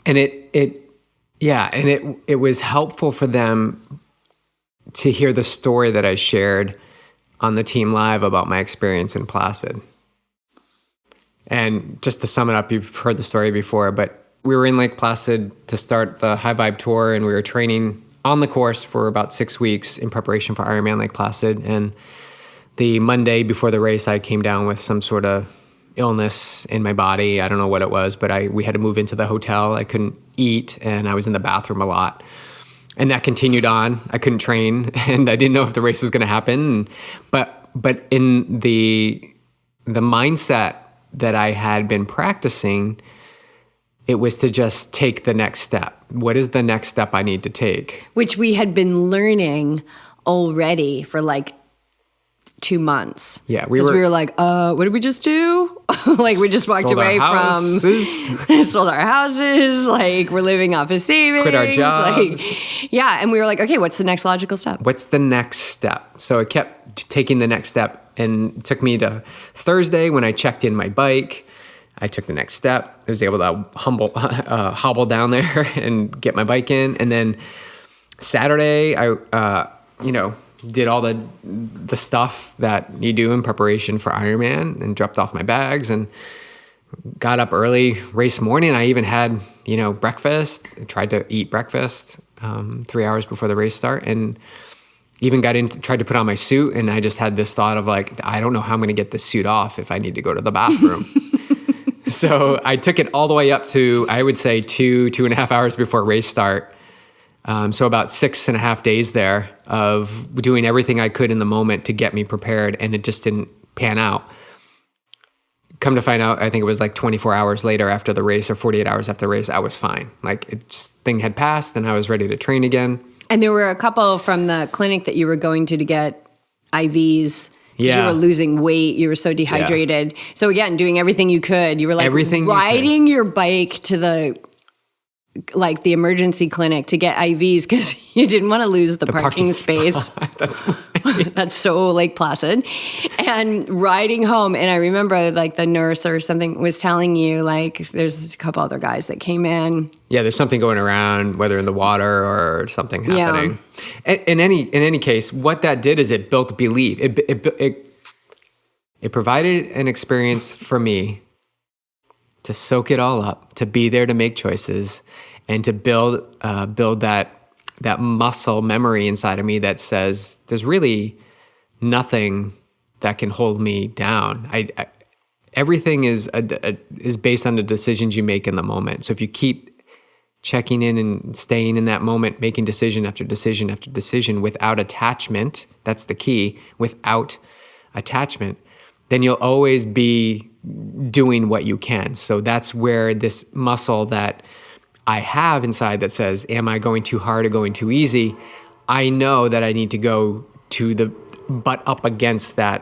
And it was helpful for them to hear the story that I shared on the Team Live about my experience in Placid. And just to sum it up, you've heard the story before, but we were in Lake Placid to start the High Vibe Tour, and we were training on the course for about 6 weeks in preparation for Ironman Lake Placid. And the Monday before the race, I came down with some sort of illness in my body. I don't know what it was, but we had to move into the hotel. I couldn't eat, and I was in the bathroom a lot. And that continued on. I couldn't train, and I didn't know if the race was going to happen. But in the mindset that I had been practicing, it was to just take the next step. What is the next step I need to take? Which we had been learning already for like 2 months. Yeah, we were like, what did we just do? Like we just walked away from sold our houses. Like we're living off of savings. Quit our jobs. Like, yeah, and we were like, okay, what's the next logical step? What's the next step? So I kept taking the next step, and it took me to Thursday when I checked in my bike. I took the next step. I was able to hobble down there and get my bike in, and then Saturday I did all the stuff that you do in preparation for Ironman, and dropped off my bags and got up early race morning. I even had, breakfast. I tried to eat breakfast 3 hours before the race start, and even tried to put on my suit. And I just had this thought of like, I don't know how I'm going to get this suit off if I need to go to the bathroom. So I took it all the way up to, I would say 2.5 hours before race start. So about 6.5 days there of doing everything I could in the moment to get me prepared, and it just didn't pan out. Come to find out, I think it was like 24 hours later after the race, or 48 hours after the race, I was fine. Like thing had passed, and I was ready to train again. And there were a couple from the clinic that you were going to get IVs. Yeah. You were losing weight. You were so dehydrated. Yeah. So again, doing everything you could. You were like riding your bike to the like the emergency clinic to get IVs because you didn't want to lose the parking space. That's right. That's so Lake Placid. And riding home, and I remember like the nurse or something was telling you like there's a couple other guys that came in. Yeah, there's something going around, whether in the water or something happening. Yeah. In any case, what that did is it built belief. It provided an experience for me to soak it all up, to be there to make choices, and to build that muscle memory inside of me that says there's really nothing that can hold me down. Everything is based on the decisions you make in the moment. So if you keep checking in and staying in that moment, making decision after decision after decision without attachment, that's the key, without attachment, then you'll always be doing what you can. So that's where this muscle that I have inside that says, am I going too hard or going too easy? I know that I need to go to the butt up against that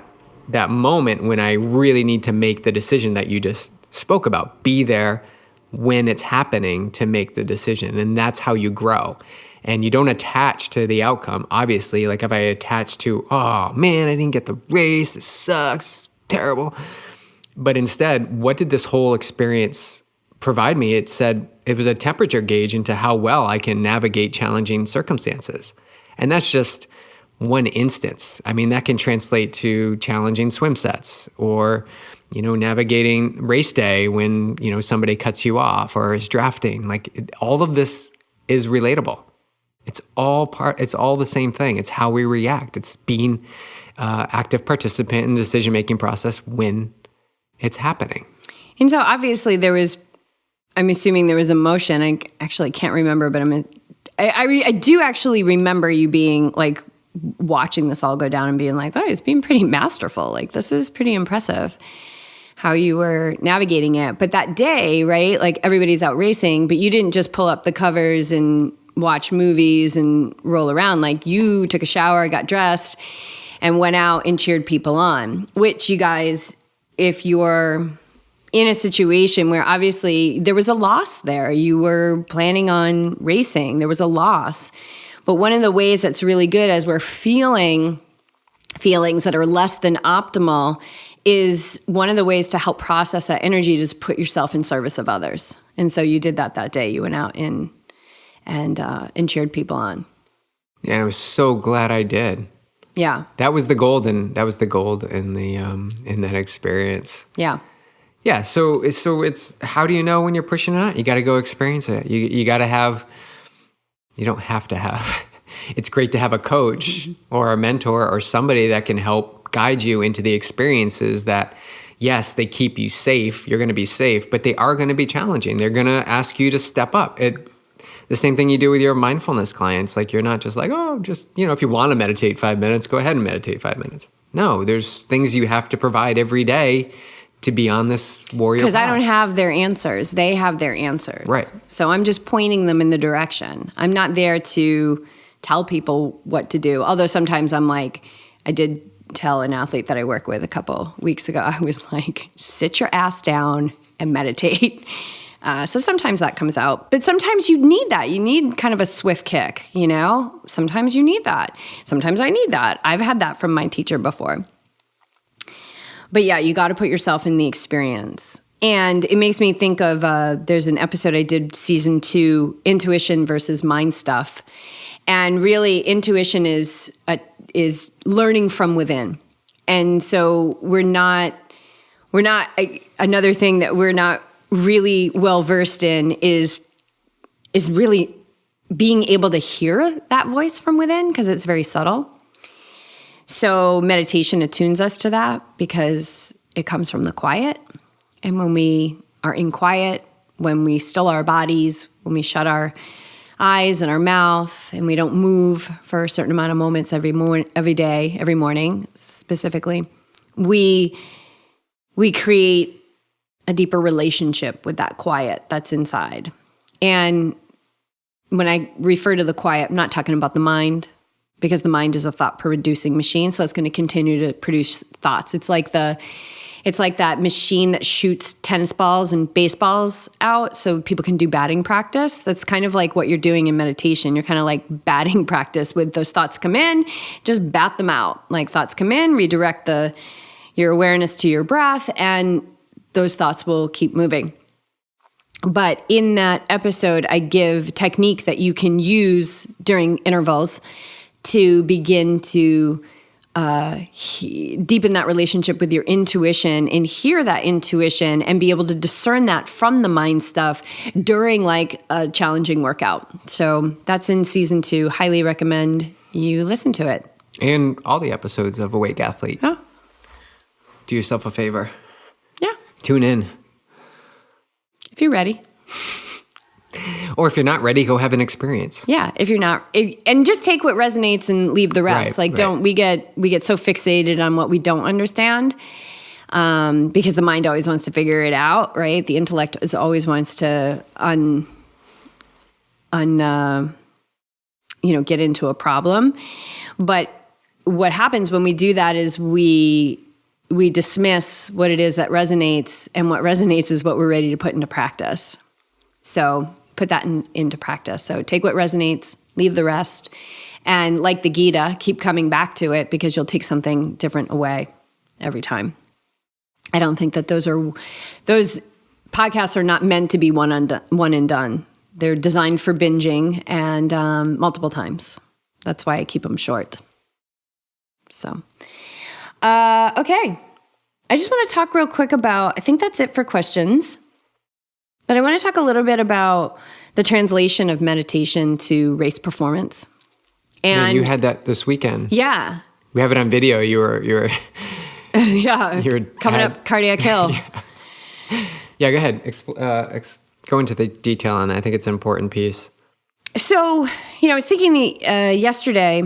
moment when I really need to make the decision that you just spoke about. Be there when it's happening to make the decision. And that's how you grow. And you don't attach to the outcome. Obviously, like if I attach to, oh man, I didn't get the race, it sucks, it's terrible. But instead, what did this whole experience provide me? It said it was a temperature gauge into how well I can navigate challenging circumstances. And that's just one instance. I mean, that can translate to challenging swim sets or, navigating race day when, somebody cuts you off or is drafting. Like all of this is relatable. It's all the same thing. It's how we react. It's being active participant in the decision-making process when it's happening. And so obviously I'm assuming there was emotion. I actually can't remember, but I do actually remember you being like watching this all go down and being like, oh, it's being pretty masterful. Like this is pretty impressive how you were navigating it. But that day, right, like everybody's out racing, but you didn't just pull up the covers and watch movies and roll around. Like you took a shower, got dressed, and went out and cheered people on, which you guys, if you're in a situation where obviously there was a loss there, you were planning on racing, there was a loss. But one of the ways that's really good as we're feeling feelings that are less than optimal is one of the ways to help process that energy to just put yourself in service of others. And so you did that day. You went out and cheered people on. Yeah, I was so glad I did. Yeah. That was the gold in that experience. Yeah. Yeah. So it's how do you know when you're pushing it out? You got to go experience it. You got to have. You don't have to have. It's great to have a coach or a mentor or somebody that can help guide you into the experiences that, yes, they keep you safe. You're going to be safe, but they are going to be challenging. They're going to ask you to step up. The same thing you do with your mindfulness clients. Like you're not just like, if you want to meditate 5 minutes, go ahead and meditate 5 minutes. No, there's things you have to provide every day to be on this warrior path. Because I don't have their answers. They have their answers. Right. So I'm just pointing them in the direction. I'm not there to tell people what to do. Although sometimes I'm like, I did tell an athlete that I work with a couple weeks ago, I was like, sit your ass down and meditate. So sometimes that comes out. But sometimes you need that. You need kind of a swift kick, Sometimes you need that. Sometimes I need that. I've had that from my teacher before. But yeah, you got to put yourself in the experience. And it makes me think of, there's an episode I did season 2, intuition versus mind stuff. And really intuition is learning from within. And so we're not another thing that we're not really well versed in is really being able to hear that voice from within because it's very subtle. So meditation attunes us to that because it comes from the quiet. And when we are in quiet, when we still our bodies, when we shut our eyes and our mouth, and we don't move for a certain amount of moments every day, every morning specifically, we create a deeper relationship with that quiet that's inside. And when I refer to the quiet, I'm not talking about the mind, because the mind is a thought-producing machine, so it's going to continue to produce thoughts. It's like It's like that machine that shoots tennis balls and baseballs out so people can do batting practice. That's kind of like what you're doing in meditation. You're kind of like batting practice with those thoughts come in, just bat them out. Like thoughts come in, redirect your awareness to your breath, and those thoughts will keep moving. But in that episode, I give technique that you can use during intervals to begin to deepen that relationship with your intuition and hear that intuition and be able to discern that from the mind stuff during like a challenging workout. So that's in season 2. Highly recommend you listen to it. And all the episodes of Awake Athlete. Oh. Do yourself a favor. Yeah. Tune in. If you're ready. Or if you're not ready, go have an experience. Yeah, if you're not, and just take what resonates and leave the rest. We get so fixated on what we don't understand, because the mind always wants to figure it out, right? The intellect always wants to get into a problem. But what happens when we do that is we dismiss what it is that resonates, and what resonates is what we're ready to put into practice. So put that into practice. So take what resonates, leave the rest, and like the Gita, keep coming back to it because you'll take something different away every time. I don't think that those podcasts are not meant to be one and done. They're designed for binging and multiple times. That's why I keep them short. So, okay. I just want to talk real quick about, I think that's it for questions. But I want to talk a little bit about the translation of meditation to race performance. And you had that this weekend. Yeah. We have it on video. You were coming up cardiac hill. Yeah, go ahead. Go into the detail on that. I think it's an important piece. So, I was thinking yesterday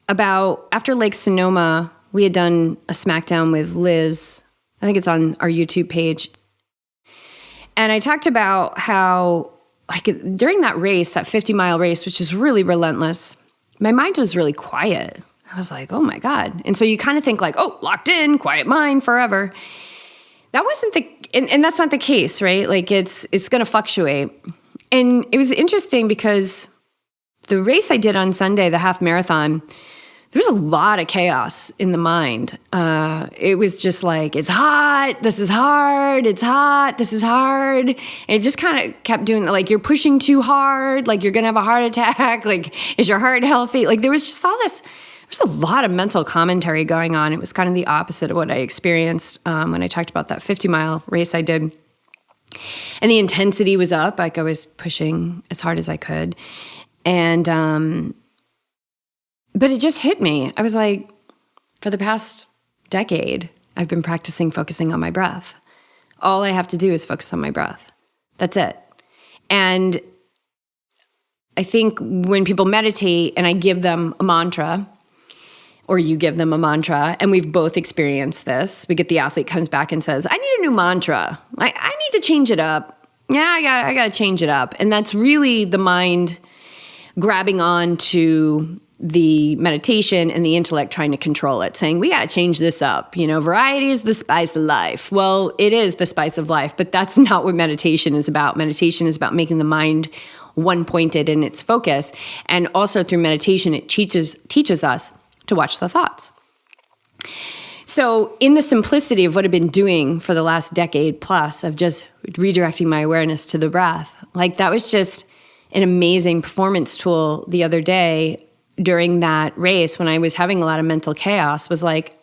about after Lake Sonoma, we had done a SmackDown with Liz. I think it's on our YouTube page. And I talked about how, like, during that race, that 50-mile race, which is really relentless, my mind was really quiet. I was like, oh my God. And so you kind of think like, oh, locked in, quiet mind forever. That wasn't and that's not the case, right? Like it's going to fluctuate. And it was interesting because the race I did on Sunday, the half marathon, there's a lot of chaos in the mind. It was just like, it's hot, this is hard, it's hot, this is hard. And it just kind of kept doing, like, you're pushing too hard, like you're gonna have a heart attack, like, is your heart healthy? Like there was just all this, there's a lot of mental commentary going on. It was kind of the opposite of what I experienced when I talked about that 50-mile race I did. And the intensity was up, like I was pushing as hard as I could. And, but it just hit me. I was like, for the past decade, I've been practicing focusing on my breath. All I have to do is focus on my breath. That's it. And I think when people meditate and I give them a mantra, or you give them a mantra, and we've both experienced this, we get the athlete comes back and says, I need a new mantra. I need to change it up. Yeah, I got to change it up. And that's really the mind grabbing on to the meditation and the intellect trying to control it, saying, we got to change this up. Variety is the spice of life. Well, it is the spice of life, but that's not what meditation is about. Meditation is about making the mind one-pointed in its focus. And also through meditation, it teaches us to watch the thoughts. So in the simplicity of what I've been doing for the last decade plus of just redirecting my awareness to the breath, like that was just an amazing performance tool the other day during that race when I was having a lot of mental chaos, was like,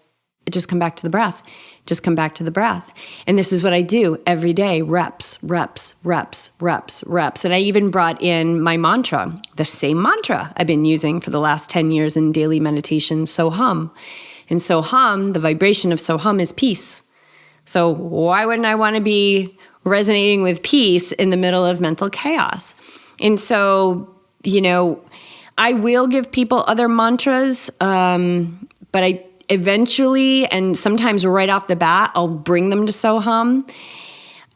just come back to the breath. Just come back to the breath. And this is what I do every day, reps, reps, reps, reps, reps. And I even brought in my mantra, the same mantra I've been using for the last 10 years in daily meditation, So Hum. And So Hum, the vibration of So Hum is peace. So why wouldn't I want to be resonating with peace in the middle of mental chaos? And so, I will give people other mantras, but I eventually, and sometimes right off the bat, I'll bring them to So Hum.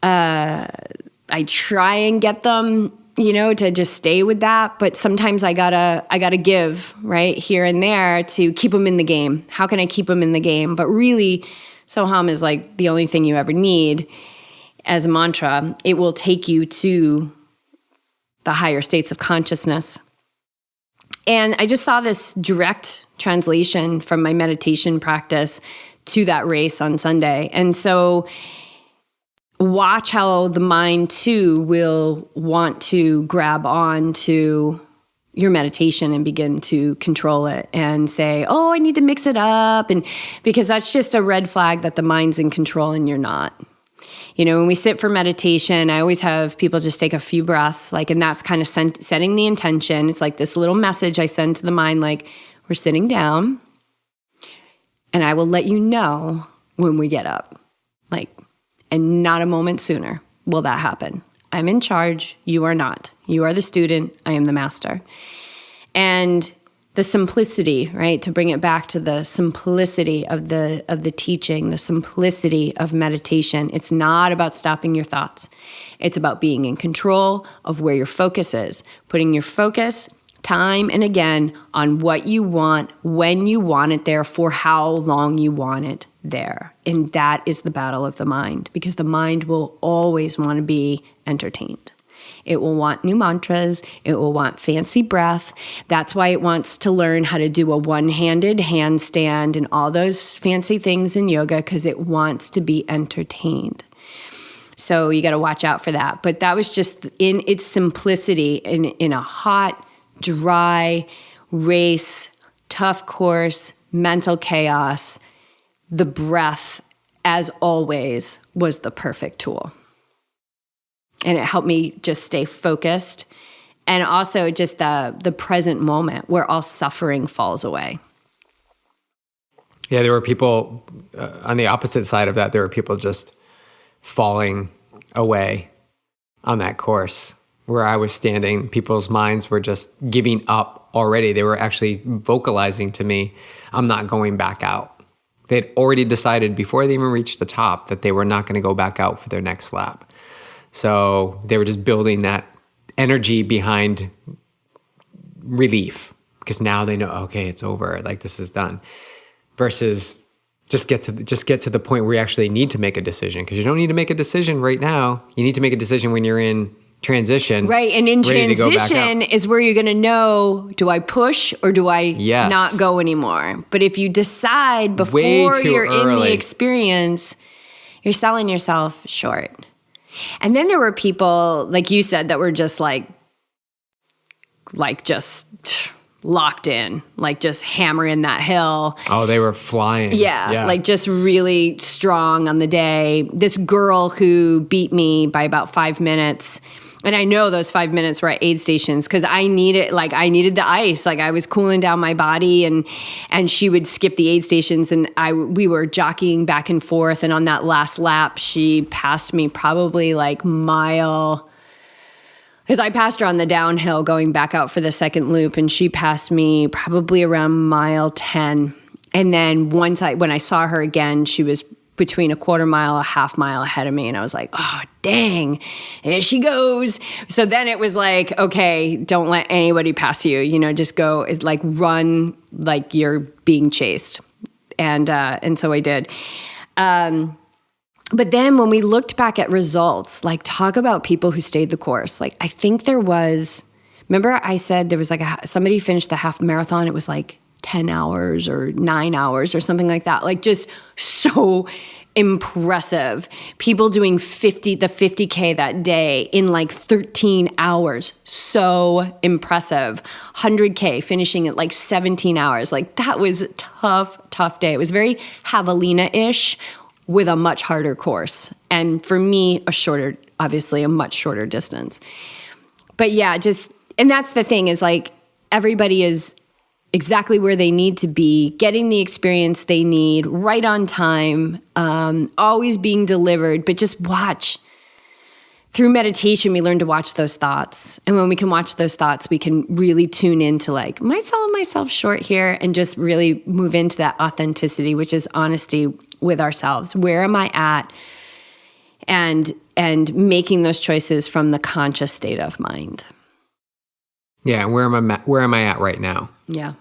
I try and get them, to just stay with that, but sometimes I gotta give right here and there to keep them in the game. How can I keep them in the game? But really, Soham is like the only thing you ever need as a mantra. It will take you to the higher states of consciousness. And I just saw this direct translation from my meditation practice to that race on Sunday. And so watch how the mind too will want to grab on to your meditation and begin to control it and say, oh, I need to mix it up. And because that's just a red flag that the mind's in control and you're not. When we sit for meditation, I always have people just take a few breaths, and that's kind of setting the intention. It's like this little message I send to the mind, we're sitting down and I will let you know when we get up, and not a moment sooner will that happen. I'm in charge. You are not. You are the student. I am the master. And the simplicity, right? To bring it back to the simplicity of the teaching, the simplicity of meditation. It's not about stopping your thoughts. It's about being in control of where your focus is, putting your focus time and again on what you want, when you want it there, for how long you want it there. And that is the battle of the mind, because the mind will always want to be entertained. It will want new mantras. It will want fancy breath. That's why it wants to learn how to do a one-handed handstand and all those fancy things in yoga, because it wants to be entertained. So you got to watch out for that. But that was just in its simplicity, in a hot, dry race, tough course, mental chaos. The breath, as always, was the perfect tool. And it helped me just stay focused, and also just the present moment where all suffering falls away. Yeah, there were people on the opposite side of that. There were people just falling away on that course where I was standing. People's minds were just giving up already. They were actually vocalizing to me, I'm not going back out. They'd already decided before they even reached the top that they were not going to go back out for their next lap. So they were just building that energy behind relief, because now they know, okay, it's over. This is done. Versus just get to the point where you actually need to make a decision, because you don't need to make a decision right now. You need to make a decision when you're in transition. Right, and in transition is where you're going to know, do I push or do I not go anymore? But if you decide before you're in the experience, you're selling yourself short. And then there were people, like you said, that were just just locked in, just hammering that hill. Oh, they were flying. Yeah, just really strong on the day. This girl who beat me by about 5 minutes. And I know those 5 minutes were at aid stations, because I needed the ice. I was cooling down my body, and she would skip the aid stations, and we were jockeying back and forth. And on that last lap, she passed me probably mile, because I passed her on the downhill going back out for the second loop, and she passed me probably around mile 10. And then when I saw her again, she was between a quarter mile, a half mile ahead of me. And I was like, oh, dang, here she goes. So then it was okay, don't let anybody pass you, just go, it's run like you're being chased. And so I did. But then when we looked back at results, talk about people who stayed the course. I think there was, remember I said there was somebody finished the half marathon. It was 10 hours or 9 hours or something like that. Just so impressive. People doing the 50K that day in 13 hours. So impressive. 100K finishing at 17 hours. That was a tough day. It was very Javelina-ish with a much harder course. And for me, obviously a much shorter distance. But yeah, and that's the thing is everybody is exactly where they need to be, getting the experience they need, right on time, always being delivered, but just watch. Through meditation, we learn to watch those thoughts. And when we can watch those thoughts, we can really tune into am I selling myself short here? And just really move into that authenticity, which is honesty with ourselves. Where am I at? And making those choices from the conscious state of mind. Yeah, where am I at right now? Yeah.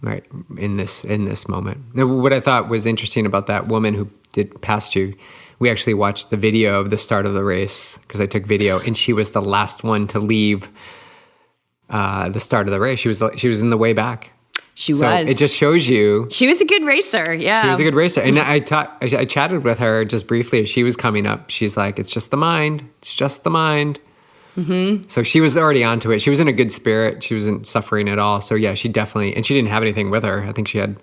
right, in this moment. Now, what I thought was interesting about that woman who did passed you, we actually watched the video of the start of the race because I took video, and she was the last one to leave the start of the race. She was in the way back. She so was. It just shows you. She was a good racer. Yeah. She was a good racer. And I chatted with her just briefly as she was coming up. She's like, it's just the mind. It's just the mind. Mm-hmm. So she was already onto it. She was in a good spirit. She wasn't suffering at all. So yeah, she definitely, and she didn't have anything with her. I think she had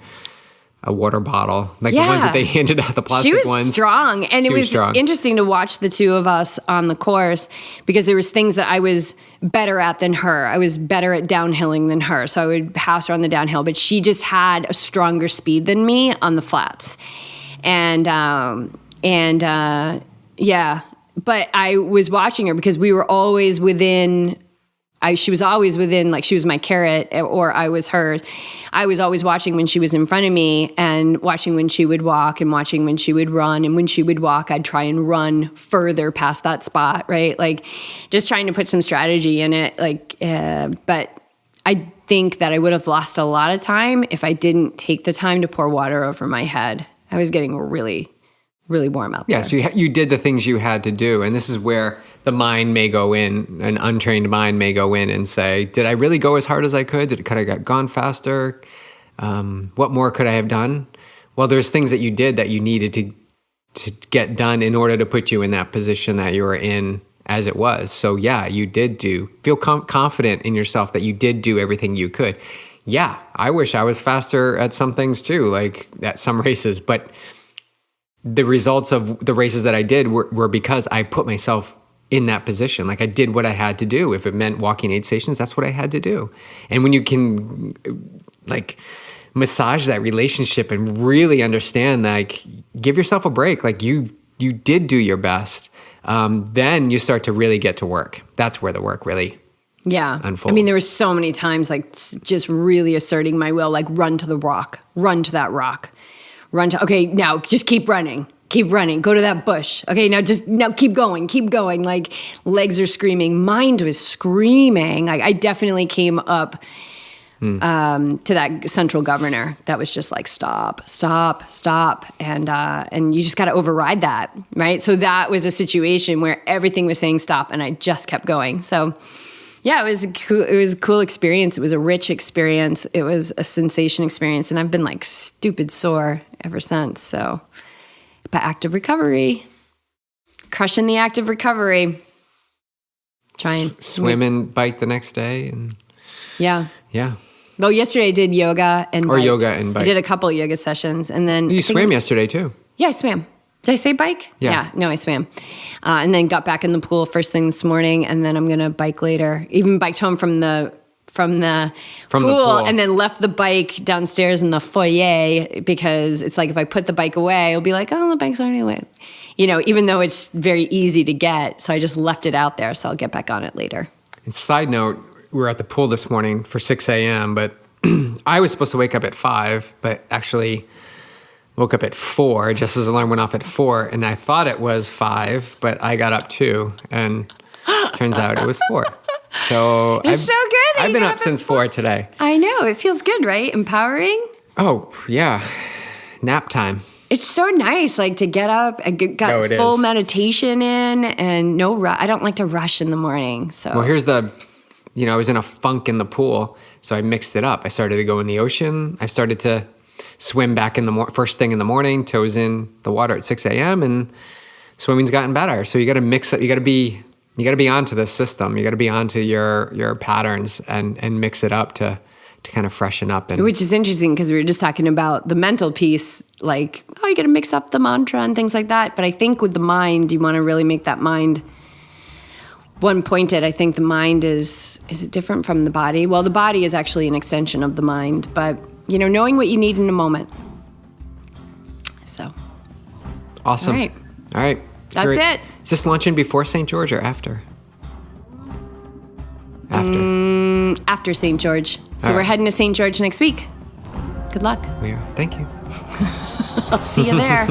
a water bottle, like the ones that they handed out, the plastic ones. She was strong. And it was interesting to watch the two of us on the course because there was things that I was better at than her. I was better at downhilling than her. So I would pass her on the downhill, but she just had a stronger speed than me on the flats. And but I was watching her because we were always within, she was always within, like she was my carrot or I was hers. I was always watching when she was in front of me and watching when she would walk and watching when she would run. And when she would walk, I'd try and run further past that spot, right? Like just trying to put some strategy in it. But I think that I would have lost a lot of time if I didn't take the time to pour water over my head. I was getting really warm out there. Yeah, so you did the things you had to do. And this is where the mind may go in, an untrained mind may go in and say, did I really go as hard as I could? Could I have gone faster? What more could I have done? Well, there's things that you did that you needed to get done in order to put you in that position that you were in as it was. So yeah, you did feel confident in yourself that you did do everything you could. Yeah, I wish I was faster at some things too, like at some races, but the results of the races that I did were because I put myself in that position. Like I did what I had to do. If it meant walking 8 stations, that's what I had to do. And when you can like massage that relationship and really understand, like give yourself a break. Like you did do your best. Then you start to really get to work. That's where the work really unfolds. I mean, there were so many times like just really asserting my will, like run to the rock, run to that rock. Okay, now just keep running, go to that bush. Okay, now keep going. Like legs are screaming, mind was screaming. Like I definitely came up to that central governor that was just like, stop. And you just got to override that, right? So that was a situation where everything was saying stop and I just kept going. So yeah, it was a cool experience. It was a rich experience. It was a sensation experience. And I've been like stupid sore ever since. So, but active recovery, crushing the active recovery, trying. Swim and bike the next day. And yeah. Yeah. Well, yesterday I did yoga and bike. I did a couple of yoga sessions and then. You swam yesterday too. Yeah, I swam. Did I say bike? Yeah. No, I swam. And then got back in the pool first thing this morning, and then I'm going to bike later. Even biked home from the pool and then left the bike downstairs in the foyer because it's like if I put the bike away, it'll be like, oh, the bike's already away. You know, even though it's very easy to get. So I just left it out there, so I'll get back on it later. And side note, we were at the pool this morning for 6 a.m., but I was supposed to wake up at 5, but actually woke up at 4. Jess's alarm went off at 4, and I thought it was 5, but I got up too, and turns out it was 4. So it's so good. I've been up since 4 today. I know. It feels good, right? Empowering. Oh, yeah. Nap time. It's so nice, like to get up. I got full meditation in and no rush. I don't like to rush in the morning. So well, here's I was in a funk in the pool, so I mixed it up. I started to go in the ocean. I started to swim back in the first thing in the morning, toes in the water at 6 a.m. and swimming's gotten better. So you got to mix up. You got to be onto this system. You got to be onto your patterns and mix it up to kind of freshen up. Which is interesting because we were just talking about the mental piece, like, oh, you got to mix up the mantra and things like that. But I think with the mind, you want to really make that mind one-pointed. I think the mind is it different from the body? Well, the body is actually an extension of the mind, but knowing what you need in a moment. So. Awesome. All right. That's it. Is this luncheon before St. George or after? After St. George. So we're heading to St. George next week. Good luck. We are. Thank you. I'll see you there.